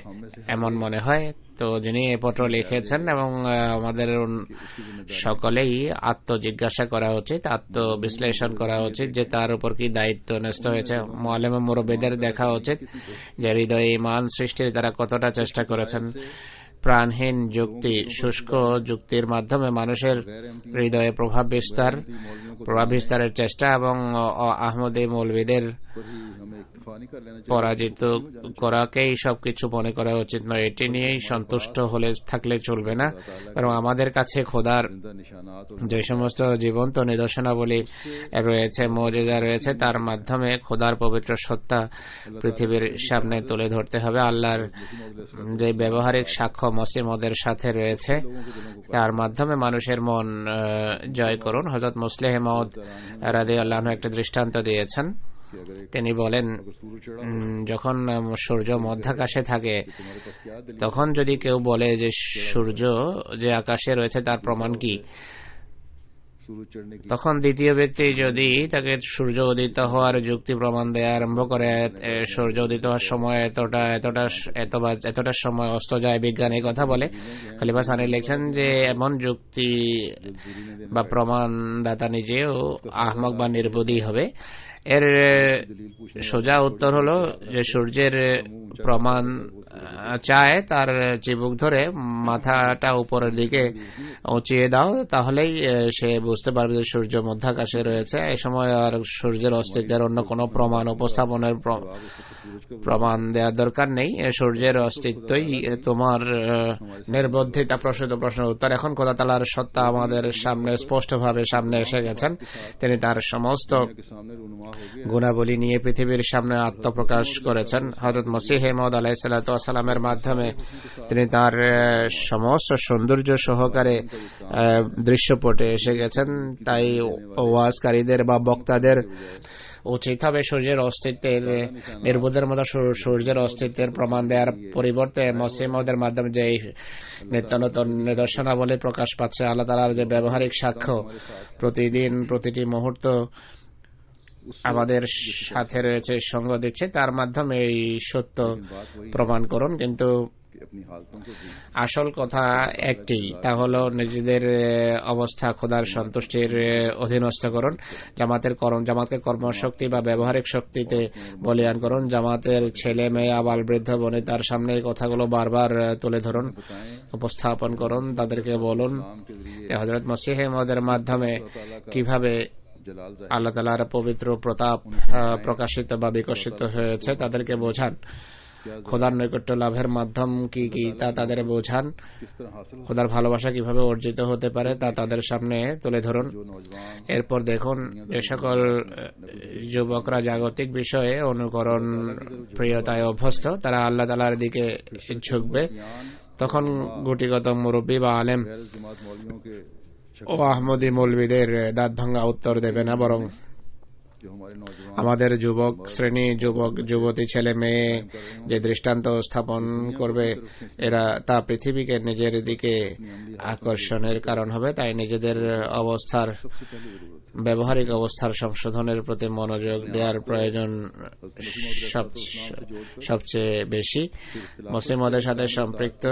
এমন মনে হয়। তো যিনি এ পত্র লিখেছেন, এবং আমাদের সকলেই আত্মজিজ্ঞাসা করা উচিত, আত্মবিশ্লেষণ করা উচিত যে তার উপর কি দায়িত্ব ন্যস্ত হয়েছে। মুআল্লিম ও মুরব্বিদের দেখা উচিত যে হৃদয়ে ঈমান সৃষ্টির তারা কতটা চেষ্টা করেছেন। প্রাণহীন যুক্তি, শুষ্ক যুক্তির মাধ্যমে মানুষের হৃদয়ে প্রভাব বিস্তারের চেষ্টা এবং আহমদী মৌলবীদের पर ही हमें इक्तफा नहीं कर लेना चाहिए। পরাজিত করাকেই সবকিছু মনে করা উচিত নয়। এটি নিয়েই সন্তুষ্ট হলে থাকলে চলবে না, কারণ আমাদের কাছে খোদার जिंदा निशानात और যে সমস্ত জীবন্ত নিদর্শনাবলী রয়েছে, মুজিজা রয়েছে, তার মাধ্যমে খোদার পবিত্র সত্তা পৃথিবীর সামনে তুলে ধরতে হবে। আল্লাহর যে ব্যবহারিক সাক্ষ্য মসিহ মদের সাথে রয়েছে, তার মাধ্যমে মানুষের মন জয় করুন। হযরত মুসলিহ মাউদ রাদিয়াল্লাহু আনহু একটা দৃষ্টান্ত দিয়েছেন। कि अगर एक তিনি বলেন, अगर सूरज चढ़ा যখন সূর্য মধ্যাকাশে থাকে, तुम्हारे पास क्या दलील তখন যদি কেউ বলে যে সূর্য যে আকাশে রয়েছে তার প্রমাণ কি, सूरज चढ़ने की তখন দ্বিতীয় ব্যক্তি যদি তাকে সূর্য উদিত হওয়ার যুক্তি প্রমাণ দেয়া আরম্ভ করে, সূর্য উদিত হওয়ার সময় এতটা সময় অস্ত যায়, বিজ্ঞান এই কথা বলে, খলিফা সানি লিখছেন যে এমন যুক্তি বা প্রমাণ দাতা নিজেও আহমক বা নির্বোধী হবে। এর সোজা উত্তর হলো যে সূর্যের প্রমাণ চায়, তার চিবুক ধরে মাথাটা উপরের দিকে উঁচিয়ে দাও, তাহলেই সে বুঝতে পারবে যে সূর্য মধ্যাকাশে রয়েছে। এই সময় আর সূর্যের অস্তিত্বের অন্য কোনো প্রমাণ উপস্থাপনের প্রমাণ দেওয়ার দরকার নেই। সূর্যের অস্তিত্বই তোমার নির্বুদ্ধিতা প্রসূত প্রশ্নের উত্তর। এখন খোদা তাআলার সত্তা আমাদের সামনে স্পষ্টভাবে সামনে এসে গেছেন। তিনি তার সমস্ত के सामने रूनुमा हो गया গুণাবলী নিয়ে পৃথিবীর সামনে আত্মপ্রকাশ করেছেন। হযরত মসিহ মাউদ আলাইহিস সালাতু ওয়াস সালামের মাধ্যমে তিনি তার সমস্ত সৌন্দর্য সহকারে দৃশ্যপটে এসে গেছেন। তাই ওয়াজকারীদের বা বক্তাদের উচিত হবে সূর্যের অস্তিত্বের, নির্বোধের মতো সূর্যের অস্তিত্বের প্রমাণ দেওয়ার পরিবর্তে মসিহ মাউদের মাধ্যমে যে নিত্য নতুন নিদর্শনাবলী প্রকাশ পাচ্ছে, আল্লাহ তাআলার যে ব্যবহারিক সাক্ষ্য প্রতিদিন প্রতিটি মুহূর্ত আমাদের সাথে রয়েছে, সঙ্গ দিচ্ছে, তার মাধ্যমে এই সত্য প্রমাণ করুন। কিন্তু कि अपनी हालतों को भी আসল কথা একটি, তা হলো নিজেদের অবস্থা খোদার সন্তুষ্টির অধীনস্থ করুন। জামাতকে কর্মশক্তি বা ব্যবহারিক শক্তিতে বলিয়ান করুন। জামাতের ছেলে মেয়ে আবাল বৃদ্ধ বনিতার সামনে এই কথাগুলো বারবার তুলে ধরুন, উপস্থাপন করুন। তাদেরকে বলুন হযরত মসিহ মাউদের মাধ্যমে কিভাবে जलाल जाहिर আল্লাহ তাআলার পবিত্র প্রতাপ প্রকাশিত বা বিকশিত হয়েছে, তাদেরকে বোঝান। খোদার নৈকট্য লাভের মাধ্যম কি কি তা তাদের বোঝান। किस तरह हासिल हो খোদার ভালোবাসা কিভাবে অর্জিত হতে পারে তা তাদের সামনে তুলে ধরুন। जो नौजवान এরপর দেখুন যে সকল যুবকরা জাগতিক বিষয়ে অনুকরণ প্রিয়তায় অভ্যস্ত, তারা আল্লাহ তাআলার দিকে ঝুঁকবে। তখন গুটিগত মুরব্বী বা আলেম गैर जमात मौलवियों के ও আহমদী মৌলবীদের দাঁত ভাঙ্গা উত্তর দেবে না, বরং जो हमारे नौजवान আমাদের যুবক শ্রেণী, যুবক যুবতী ছেলে মেয়ে যে দৃষ্টান্ত স্থাপন করবে, এরা তা পৃথিবীকে নিজের দিকে আকর্ষণের কারণ হবে। তাই নিজেদের অবস্থার, सबसे पहली जरूरत ব্যবহারিক অবস্থার সংশোধনের প্রতি মনোযোগ দেওয়ার প্রয়োজন সবচেয়ে বেশি। মসিহ মাউদের সাথে সম্পৃক্ত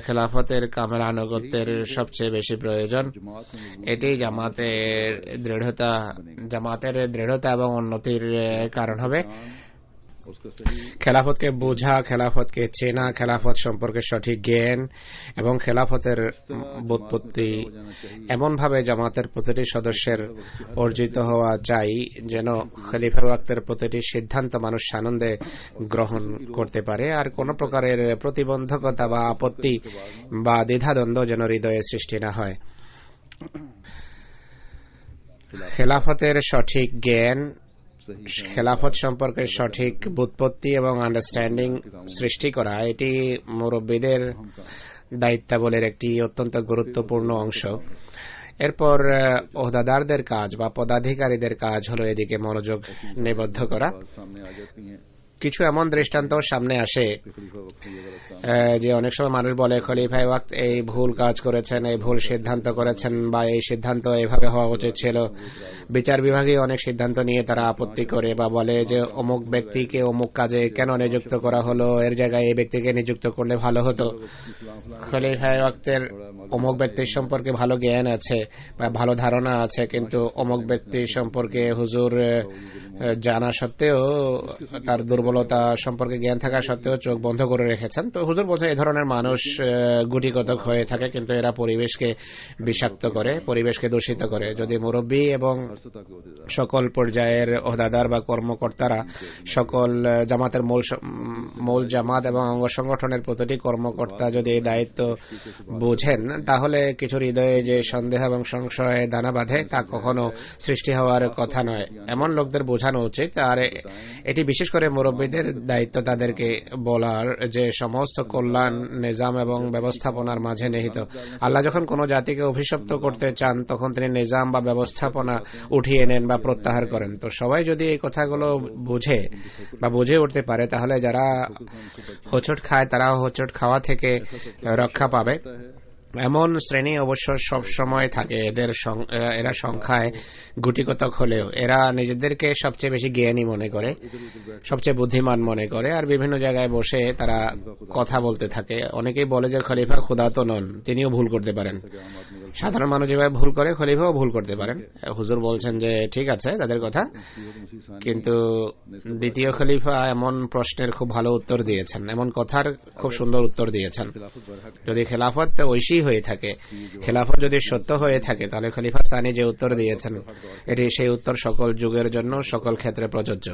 খেলাফতের কামের আনুগত্যের সবচেয়ে বেশি প্রয়োজন। এটি জামাতের দৃঢ়তা এবং উন্নতির কারণ হবে। उसका सही খেলাফতকে বোঝা, খেলাফতকে চেনা, খেলাফত সম্পর্কে সঠিক জ্ঞান এবং খেলাফতের বোধপত্তি এমনভাবে জামাতের প্রতিটি সদস্যের অর্জিত হওয়া চাই যেন খলিফা ওয়াক্তের প্রতিটি সিদ্ধান্ত মানুষ সানন্দে গ্রহণ করতে পারে, আর কোন প্রকারের প্রতিবন্ধকতা বা আপত্তি বা দ্বিধাদ্বন্দ্ব যেন হৃদয়ে সৃষ্টি না হয়। খেলাফতের সঠিক জ্ঞান, খেলাফত সম্পর্কে সঠিক বুৎপত্তি এবং আন্ডারস্ট্যান্ডিং সৃষ্টি করা এটি মুরব্বীদের দায়িত্বাবলীর একটি অত্যন্ত গুরুত্বপূর্ণ অংশ। এরপর ওহদাদারদের কাজ বা পদাধিকারীদের কাজ হলো এদিকে মনোযোগ নিবদ্ধ করা। सामने आ जाती हैं কিছু এমন দৃষ্টান্ত সামনে আসে खलीफा वक्त ये गलत काम যে অনেক সময় মানুষ বলে খলিফা ওয়াক্ত এই ভুল কাজ করেছেন, এই ভুল সিদ্ধান্ত করেছেন, বা এই সিদ্ধান্ত এভাবে হওয়া উচিত ছিল। বিচার বিভাগে অনেক সিদ্ধান্ত নিয়ে তারা আপত্তি করে বা বলে যে অমুক ব্যক্তিকে অমুক কাজে কেন নিযুক্ত করা হলো, এর জায়গায় এই ব্যক্তিকে নিযুক্ত করলে ভালো হতো। খলিফা ওয়াক্তের অমুক ব্যক্তির সম্পর্কে ভালো জ্ঞান আছে বা ভালো ধারণা আছে, কিন্তু অমুক ব্যক্তি সম্পর্কে হুজুর জানা সত্ত্বেও, তার দুর্বলতা সম্পর্কে জ্ঞান থাকা সত্ত্বেও চোখ বন্ধ করে রেখেছেন। তো হুজুর বলছেন এই ধরনের মানুষ গুটিকতক হয়ে থাকে, কিন্তু এরা পরিবেশকে বিষাক্ত করে, পরিবেশকে দূষিত করে। যদি মুরব্বী এবং সকল পর্যায়ের ওহদাদার বা কর্মকর্তারা সকল জামাতের মূল জামাত এবং অঙ্গ সংগঠনের প্রতিটি কর্মকর্তা যদি এই দায়িত্ব বুঝেন, তাহলে কিছু হৃদয়ে যে সন্দেহ এবং সংশয়ে দানা বাঁধে তা কখনো সৃষ্টি হওয়ার কথা নয়। এমন লোকদের বোঝানো উচিত, আর এটি বিশেষ করে মুরব্বীদের দায়িত্ব তাদেরকে বলার যে সমস্ত কল্যাণ নিজাম এবং ব্যবস্থাপনার মাঝে নিহিত। আল্লাহ যখন কোন জাতিকে অভিশপ্ত করতে চান তখন তিনি নিজাম বা ব্যবস্থাপনা উঠিয়ে নেন বা প্রত্যাহার করেন। তো সবাই যদি এই কথাগুলো বুঝে বা বুঝে উঠতে পারে, তাহলে যারা হোঁচট খায় তারা হোঁচট খাওয়া থেকে রক্ষা পাবে। এমন শ্রেণী অবশ্য সব সময় থাকে, এরা সংখ্যায় গুটিকতক হলেও এরা নিজেদেরকে সবচেয়ে বেশি জ্ঞানী মনে করে, সবচেয়ে বুদ্ধিমান মনে করে, আর বিভিন্ন জায়গায় বসে তারা কথা বলতে থাকে। অনেকেই বলে যে খলিফা খুদা তো নন, তিনিও ভুল করতে পারেন। সাধারণ মানুষ যেভাবে ভুল করে খলিফাও ভুল করতে পারেন। হুজুর বলছেন যে ঠিক আছে তাদের কথা, কিন্তু দ্বিতীয় খলিফা এমন প্রশ্নের খুব ভালো উত্তর দিয়েছেন, এমন কথার খুব সুন্দর উত্তর দিয়েছেন। যদি খেলাফত ঐশী হয়ে থাকে, খেলাফত যদি সত্য হয়ে থাকে, তাহলে খলিফা সানি যে উত্তর দিয়েছেন এটি সেই উত্তর সকল যুগের জন্য সকল ক্ষেত্রে প্রযোজ্য।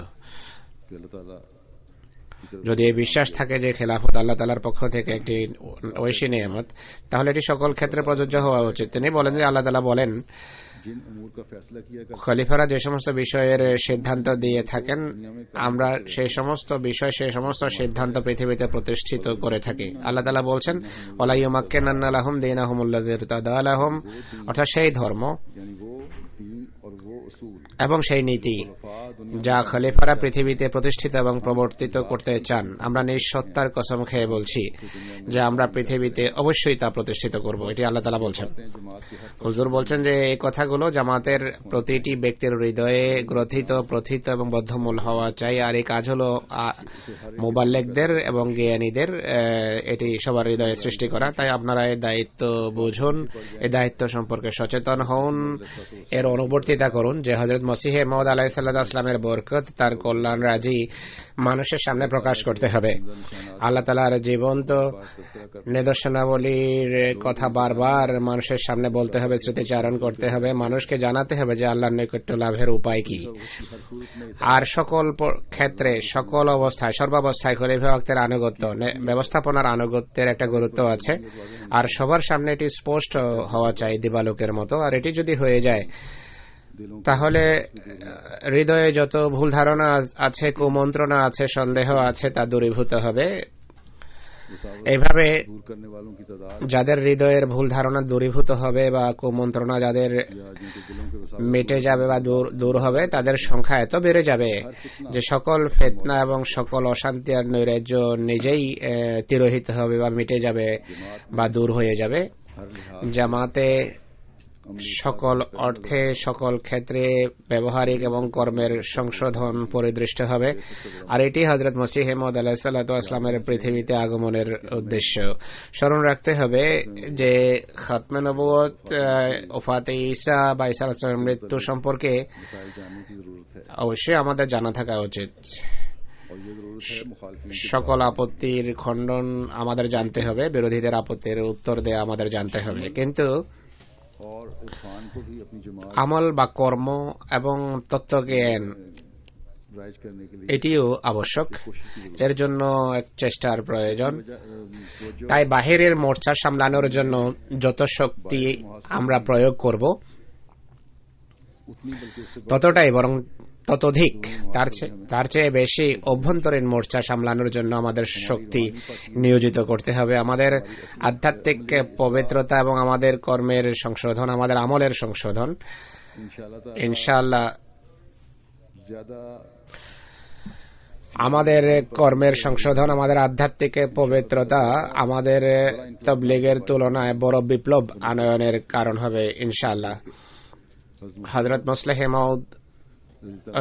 যদি এই বিশ্বাস থাকে যে খেলাফত আল্লাহ তাআলার পক্ষ থেকে একটি ঐশী নিয়ামত, তাহলে এটি সকল ক্ষেত্রে প্রযোজ্য হওয়া উচিত। তিনি বলেন যে আল্লাহ তাআলা বলেন, খলিফারা যে সমস্ত বিষয়ের সিদ্ধান্ত দিয়ে থাকেন, আমরা সেই সমস্ত বিষয়, সেই সমস্ত সিদ্ধান্ত পৃথিবীতে প্রতিষ্ঠিত করে থাকি। আল্লাহ তাআলা বলছেন, ওয়ালা ইউমাক্কিনান্না লাহুম দীনাহুমুল্লাযী ইরতাদা লাহুম, অর্থাৎ সেই ধর্ম এবং সেই নীতি যা খলিফারা পৃথিবীতে প্রতিষ্ঠিত এবং প্রবর্তিত করতে চান। আমরা নিঃসত্তার কসম খেয়ে বলছি যে আমরা পৃথিবীতে অবশ্যই তা প্রতিষ্ঠিত করব। এটি আল্লাহ তাআলা বলছেন। হুজুর বলছেন যে এই কথাগুলো জামাতের প্রতিটি ব্যক্তির হৃদয়ে গ্রথিত, প্রথিত এবং বদ্ধমূল হওয়া চাই। আর এই কাজ হলো মুবাল্লিগদের এবং জ্ঞানীদের, এটি সবার হৃদয়ে সৃষ্টি করা। তাই আপনারা এই দায়িত্ব বুঝুন, এই দায়িত্ব সম্পর্কে সচেতন হন, এর অনুবর্তিতা করুন যে হযরত মসিহ মাউদ আলাইহিস সালামের বরকত, তার কল্যাণ রাজি মানুষের সামনে প্রকাশ করতে হবে। আল্লাহ তাআলার জীবন্ত নিদর্শনাবলীর কথা বারবার মানুষের সামনে বলতে হবে, স্মৃতিচারণ করতে হবে, মানুষকে জানাতে হবে যে আল্লাহর নৈকট্য লাভের উপায় কি। আর সকল ক্ষেত্রে, সকল অবস্থায়, সর্বাবস্থায় খলিফা ওয়াক্তের আনুগত্য, ব্যবস্থাপনার আনুগত্যের একটা গুরুত্ব আছে। আর সবার সামনে এটি স্পষ্ট হওয়া চাই দিবালোকের মতো। আর এটি যদি হয়ে যায়, তাহলে হৃদয়ে যত ভুল ধারণা আছে, কুমন্ত্রণা আছে, সন্দেহ আছে, তা দূরীভূত হবে। এইভাবে যাদের হৃদয়ের ভুল ধারণা দূরীভূত হবে বা কুমন্ত্রণা যাদের মিটে যাবে বা দূর হবে, তাদের সংখ্যা এত বেড়ে যাবে যে সকল ফিতনা এবং সকল অশান্তি আর নৈরাজ্য নিজেই তিরোহিত হবে বা মিটে যাবে বা দূর হয়ে যাবে। জামাতে সকল অর্থে, সকল ক্ষেত্রে ব্যবহারিক এবং কর্মের সংশোধন পরিদৃষ্ট হবে। আর এটি হযরত মসিহ মাউদ আলাইহিস সালাতু ওয়াস সালামের পৃথিবীতে আগমনের উদ্দেশ্য। স্মরণ রাখতে হবে যে খাতমে নবুয়ত, ওফাতে ঈসা বা ঈসা আলাইহিস সালামের মৃত্যু সম্পর্কে অবশ্যই আমাদের জানা থাকা উচিত। और ये जरूरत है मुखालिफिन की সকল আপত্তির খণ্ডন আমাদের জানতে হবে, বিরোধীদের আপত্তির উত্তর দেওয়া আমাদের জানতে হবে। কিন্তু और इरफान को भी अपनी जमात আমল বা কর্ম এবং তত্ত্বজ্ঞান राइज करने के लिए এটিও আবশ্যক। এর জন্য এক চেষ্টার প্রয়োজন। जो তাই বাহিরের মোর্চা সামলানোর জন্য যত শক্তি আমরা প্রয়োগ করব उतनी बल्कि उससे ততটাই বরং ততোধিক তার চেয়ে বেশি অভ্যন্তরীণ মোর্চা সামলানোর জন্য আমাদের শক্তি নিয়োজিত করতে হবে। আমাদের আধ্যাত্মিক পবিত্রতা এবং আমাদের কর্মের সংশোধন, আমাদের আমলের সংশোধন इंशाल्लाह ইনশাআল্লাহ ज्यादा আমাদের কর্মের সংশোধন, আমাদের আধ্যাত্মিক পবিত্রতা আমাদের তবলিগের তুলনায় বড় বিপ্লব আনয়নের কারণ হবে ইনশাআল্লাহ। হযরত মুসলিহ মাউদ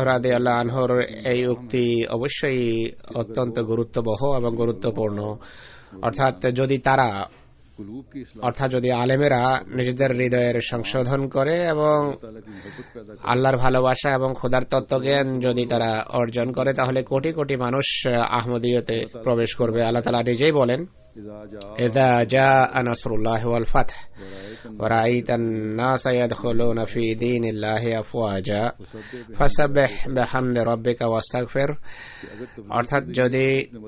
রাদিয়াল্লাহু আনহুর এই উক্তি অবশ্যই অত্যন্ত গুরুত্ববহ এবং গুরুত্বপূর্ণ। অর্থাৎ कुलूब की इस्लाह অর্থাৎ যদি আলেমেরা নিজেদের হৃদয়ের সংশোধন করে এবং ताला की मोहब्बत पैदा আল্লাহর ভালোবাসা এবং খোদার তত্ত্বজ্ঞান যদি তারা অর্জন করে, তাহলে কোটি কোটি মানুষ আহমদীয়তে প্রবেশ করবে। আল্লাহ তাআলা নিজেই বলেন, इज़ा जा ইযা জাআ নাসরুল্লাহি ওয়াল ফাতহ ওয়া রাআইতান নাসা ইয়াদখুলুনা ফি দীনিল্লাহি আফওয়াজা ফাসাব্বিহ বিহামদি রাব্বিকা ওয়াস্তাগফির। অর্থাৎ যদি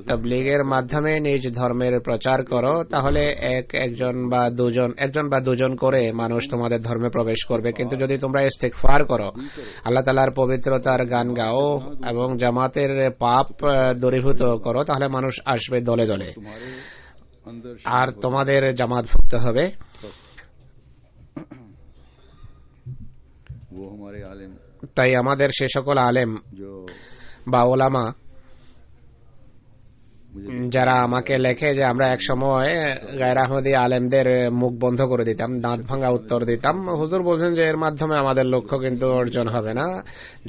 তাবলীগের মাধ্যমে নিজ ধর্মের প্রচার করো, তাহলে একজন বা দুজন করে মানুষ তোমাদের ধর্মে প্রবেশ করবে। কিন্তু যদি তোমরা ইস্তিগফার করো, আল্লাহ তাআলার পবিত্রতার গান গাও এবং জামাতের পাপ দূরীভূত করো, তাহলে মানুষ আসবে দলে দলে तुम्हारे अंदर আর তোমাদের জামাতভুক্ত হবে। वो हमारे आलिम তাই আমাদের সে সকল আলেম जो বা ওলামা मुझे যারা আমাকে লেখে যে আমরা এক সময় গায়র আহমদী আলেমদের মুখ বন্ধ করে দিতাম, দাঁত ভাঙা উত্তর দিতাম, হুজুর বলছেন যে এর মাধ্যমে আমাদের লক্ষ্য কিন্তু অর্জন হবে না,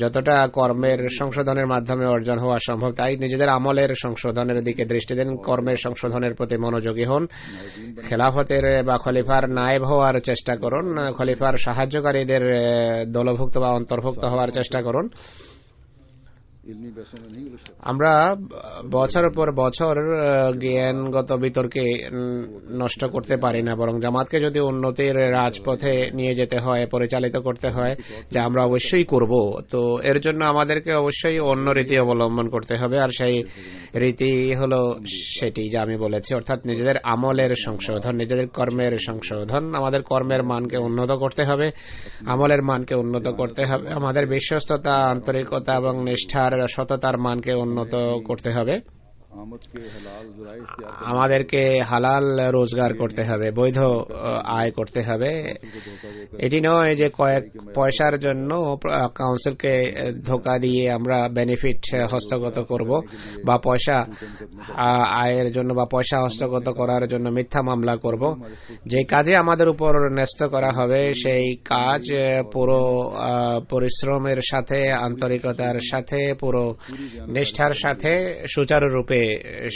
যতটা কর্মের সংশোধনের মাধ্যমে অর্জন হওয়া সম্ভব। তাই নিজেদের আমলের সংশোধনের দিকে দৃষ্টি দিন, কর্মের সংশোধনের প্রতি মনোযোগী হন, খেলাফতের বা খলিফার নায়েব হওয়ার চেষ্টা করুন, খলিফার সাহায্যকারীদের দলভুক্ত বা অন্তর্ভুক্ত হওয়ার চেষ্টা করুন। इल्मी बहसों में नहीं उलझ सकते। আমরা বছর পর বছর জ্ঞানগত বিতর্কে নষ্ট করতে পারি না, বরং জামাতকে যদি উন্নতির রাজপথে নিয়ে যেতে হয়, পরিচালিত করতে হয়, যা আমরা অবশ্যই করব, তো এর জন্য আমাদেরকে অবশ্যই অন্য রীতি অবলম্বন করতে হবে। আর সেই রীতি হলো সেটি যা আমি বলেছি, অর্থাৎ নিজেদের আমলের সংশোধন, নিজেদের কর্মের সংশোধন। আমাদের কর্মের মানকে উন্নত করতে হবে, আমলের মানকে উন্নত করতে হবে, আমাদের বিশ্বস্ততা, আন্তরিকতা এবং নিষ্ঠার সততার মানকে উন্নত করতে হবে। आमद के हलाल ज़राए इख्तियार करने আমাদেরকে হালাল রোজগার করতে হবে, বৈধ আয় করতে হবে। को धोखा देकर এটি নয় যে কয়েক পয়সার জন্য কাউন্সিলকে ধোকা দিয়ে আমরা বেনিফিট হস্তগত করব, বা পয়সা আয়ের জন্য বা পয়সা হস্তগত করার জন্য মিথ্যা মামলা করব। যে কাজে আমাদের উপর ন্যস্ত করা হবে, সেই কাজ পুরো পরিশ্রমের সাথে, আন্তরিকতার সাথে, পুরো নিষ্ঠার সাথে সুচারুরূপে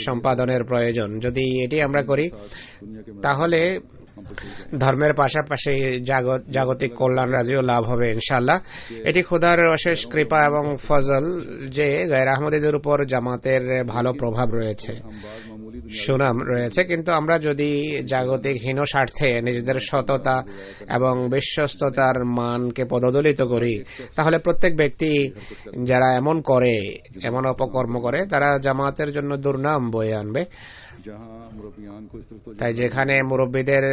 সম্পাদনের প্রয়োজন। যদি এটি আমরা করি, তাহলে ধর্মের পাশাপাশি জাগতিক কল্যাণ রাজিও লাভ হবে ইনশাআল্লাহ। এটি খোদার অশেষ কৃপা এবং ফজল যে গায়র আহমদীদের উপর জামাতের ভালো প্রভাব রয়েছে, সুনাম রয়েছে। কিন্তু আমরা যদি জাগতিক হীন স্বার্থে নিজেদের সততা এবং বিশ্বস্ততার মানকে পদদলিত করি, তাহলে প্রত্যেক ব্যক্তি যারা এমন অপকর্ম করে, তারা জামাতের জন্য দুর্নাম বয়ে আনবে। जहाँ मुरब्बियान को इस तरफ তাই যেখানে মুরব্বীদের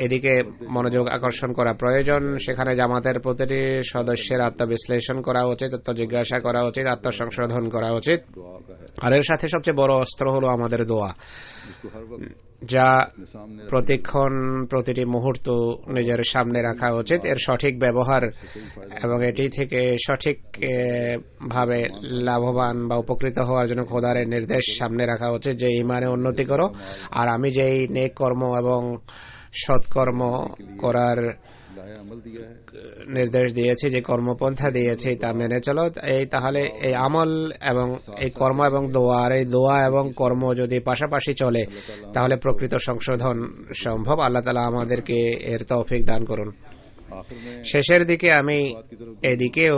এদিকে মনোযোগ আকর্ষণ করা প্রয়োজন, সেখানে জামাতের প্রতিটি সদস্যের আত্মবিশ্লেষণ করা উচিত, আত্মজিজ্ঞাসা করা উচিত, আত্মসংশোধন করা উচিত। दुआ का है আর এর সাথে সবচেয়ে বড় অস্ত্র হলো আমাদের দোয়া, जिसको हर वक्त যা अपने सामने প্রতিক্ষণ প্রতিটি মুহূর্ত নিজের সামনে রাখা উচিত। এর সঠিক ব্যবহার এবং এটি থেকে সঠিক ভাবে লাভবান বা উপকৃত হওয়ার জন্য খোদার নির্দেশ সামনে রাখা উচিত যে ইমানে উন্নতি করো, আর আমি যেই নেক কর্ম এবং সৎকর্ম করার लाया अमल दिया है নির্দেশ দিয়েছি, যে কর্মপন্থা দিয়েছি তা মেনে চলো। তাহলে এই আমল এবং এই কর্ম এবং দোয়া, আর এই দোয়া এবং কর্ম যদি পাশাপাশি চলে, তাহলে প্রকৃত সংশোধন সম্ভব। আল্লাহ তাআলা আমাদেরকে এর তৌফিক দান করুন। आखिर में শেষের দিকে আমি এদিকেও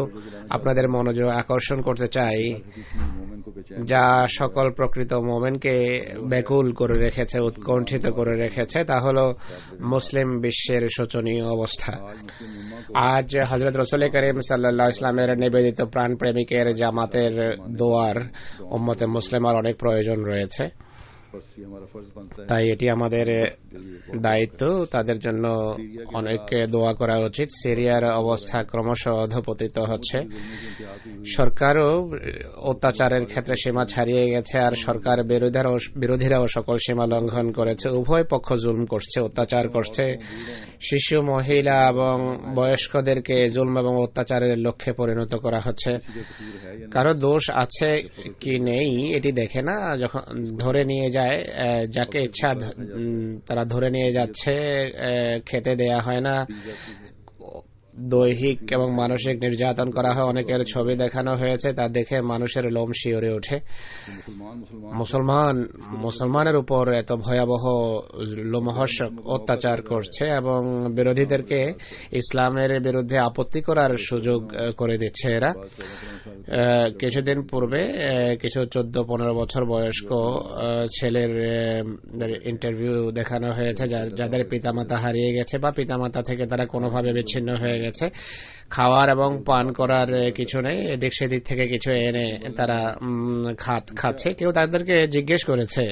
আপনাদের মনোযোগ আকর্ষণ করতে চাই, हकीकी मोमिन को बेचैन যা সকল প্রকৃত মোমেনকে ব্যাকুল করে রেখেছে, উৎকণ্ঠিত করে রেখেছে, তা হল মুসলিম বিশ্বের শোচনীয় অবস্থা। आज मुस्लिम उम्मा को আজ হযরত রাসূল করিম সাল্লাল্লাহু আলাইহি ওয়াসাল্লামের নিবেদিত প্রাণ প্রেমিকের জামাতের দোয়ার উম্মতে মুসলিমার অনেক প্রয়োজন রয়েছে। बस ये हमारा फर्ज बनता है তাই এটি আমাদের দায়িত্ব, তাদের জন্য অনেক দোয়া করা উচিত। সিরিয়ার অবস্থা ক্রমশ অধঃপতিত হচ্ছে। সরকারও অত্যাচারের ক্ষেত্রে সীমা ছাড়িয়ে গেছে, আর সরকার বিরোধীরাও সকল সীমা লঙ্ঘন করেছে। উভয় পক্ষ জুলম করছে, অত্যাচার করছে। শিশু, মহিলা এবং বয়স্কদেরকে জুলম এবং অত্যাচারের লক্ষ্যে পরিণত করা হচ্ছে। কারো দোষ আছে কি নেই এটি দেখে না, যখন ধরে নিয়ে যায় যাকে ইচ্ছা তারা ধরে নিয়ে যাচ্ছে, খেতে দেয়া হয় না, দৈহিক এবং মানসিক নির্যাতন করা হয়। অনেকের ছবি দেখানো হয়েছে, তা দেখে মানুষের লোম শিওরে ওঠে। মুসলমানের উপর এত ভয়াবহ লোমহর্ষক অত্যাচার করছে এবং বিরোধীদেরকে ইসলামের বিরুদ্ধে আপত্তি করার সুযোগ করে দিচ্ছে এরা। কিছুদিন পূর্বে কিছু 14-15 বছর বয়স্ক ছেলের ইন্টারভিউ দেখানো হয়েছে, যাদের পিতামাতা হারিয়ে গেছে বা পিতামাতা থেকে তারা কোনোভাবে বিচ্ছিন্ন হয়ে গেছে। খাওয়ার এবং পান করার কিছু নেই, এদিক সেদিক থেকে কিছু এনে তারা খাচ্ছে। কেউ তাদেরকে জিজ্ঞেস করেছে,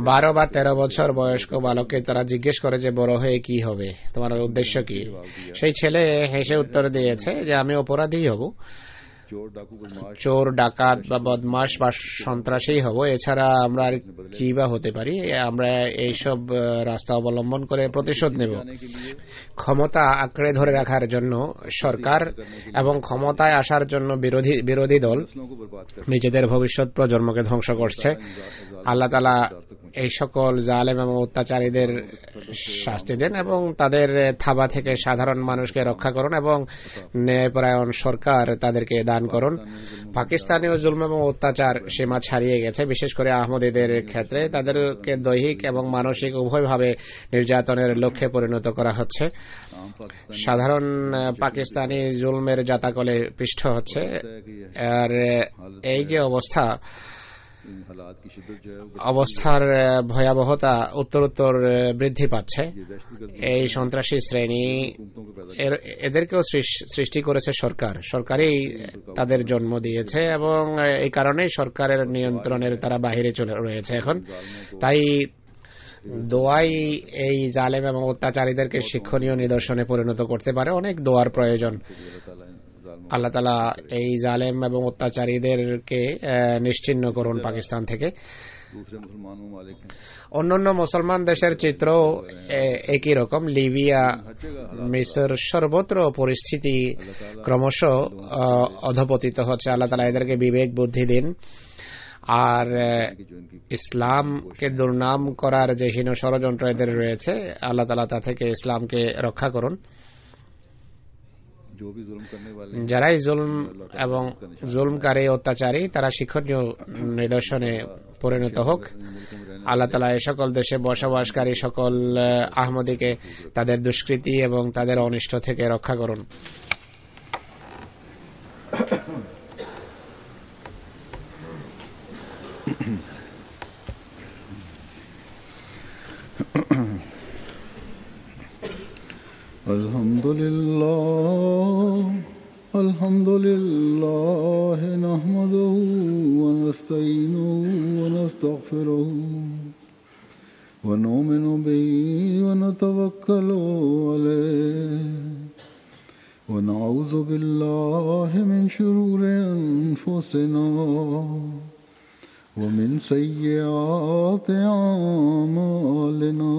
12 বা 13 বছর বয়স্ক বালককে তারা জিজ্ঞেস করে যে বড় হয়ে কি হবে, তোমার উদ্দেশ্য কি? সেই ছেলে হেসে উত্তর দিয়েছে যে আমি অপরাধী হব, চোর, ডাকাত বা বদমাশ বা সন্ত্রাসী হব, এছাড়া আমরা আর কি বা হতে পারি। আমরা এইসব রাস্তা অবলম্বন করে প্রতিশোধ নেব। ক্ষমতা আঁকড়ে ধরে রাখার জন্য সরকার এবং ক্ষমতায় আসার জন্য বিরোধী দল নিজেদের ভবিষ্যৎ প্রজন্মকে ধ্বংস করছে। আল্লাহ তাআলা এই সকল জালেম এবং অত্যাচারীদের শাস্তি দেন এবং তাদের থাবা থেকে সাধারণ মানুষকে রক্ষা করুন এবং ন্যায়পরায়ণ সরকার তাদেরকে দান করুন। পাকিস্তানীয় জুলম এবং অত্যাচার সীমা ছাড়িয়ে গেছে, বিশেষ করে আহমদীদের ক্ষেত্রে তাদেরকে দৈহিক এবং মানসিক উভয়ভাবে নির্যাতনের লক্ষ্যে পরিণত করা হচ্ছে। সাধারণ পাকিস্তানি জুলমের জাতাকলে পিষ্ট হচ্ছে। আর এই যে অবস্থার ভয়াবহতা উত্তরোত্তর বৃদ্ধি পাচ্ছে। এই সন্ত্রাসী শ্রেণী এদেরকেও সৃষ্টি করেছে সরকারই তাদের জন্ম দিয়েছে এবং এই কারণেই সরকারের নিয়ন্ত্রণের তারা বাহিরে চলে রয়েছে এখন। তাই দোয়াই এই জালেম এবং অত্যাচারীদেরকে শিক্ষণীয় নিদর্শনে পরিণত করতে পারে। অনেক দোয়ার প্রয়োজন। আল্লাহ তাআলা এই জালেম এবং অত্যাচারীদেরকে নিশ্চিহ্ন করুন পাকিস্তান থেকে। অন্যান্য মুসলমান দেশের চিত্র একই রকম। লিবিয়া, মিসর, সর্বত্র পরিস্থিতি ক্রমশ অধঃপতিত হচ্ছে। আল্লাহ তাআলা এদেরকে বিবেক বুদ্ধি দিন, আর ইসলামকে দুর্নাম করার যে হীন ষড়যন্ত্র এদের রয়েছে, আল্লাহ তাআলা তা থেকে ইসলামকে রক্ষা করুন। যারাই জুলম এবং জুলমকারী, অত্যাচারী, তারা শিক্ষণীয় নিদর্শনে পরিণত হোক। আল্লাহ তাআলা এই সকল দেশে বসবাসকারী সকল আহমদীকে তাদের দুষ্কৃতি এবং তাদের অনিষ্ট থেকে রক্ষা করুন। الحمد لله نحمده ونستعينه ونستغفره ونؤمن به ونتوكل عليه ونعوذ بالله من شرور أنفسنا ومن سيئات أعمالنا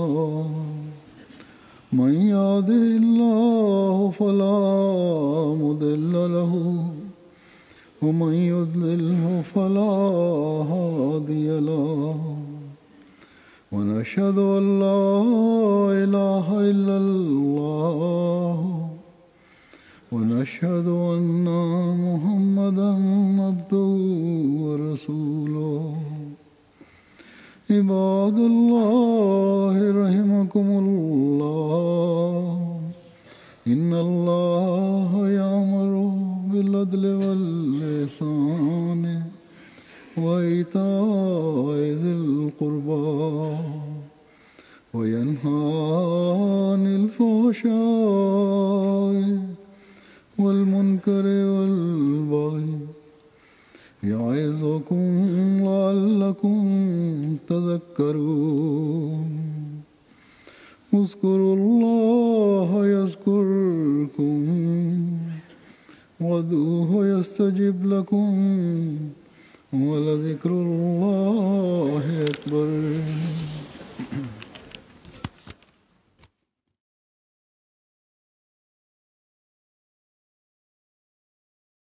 من يهده الله فلا مضل له ومن يضلله فلا هادي له ونشهد أن لا إله إلا الله ونشهد أن محمدا عبده ورسوله عباد الله رحمكم الله إن الله الفحشاء والمنكر والبغي يعظكم لعلكم تذكرون اذكروا الله يذكركم وادعوه يستجب لكم ولذكر الله أكبر.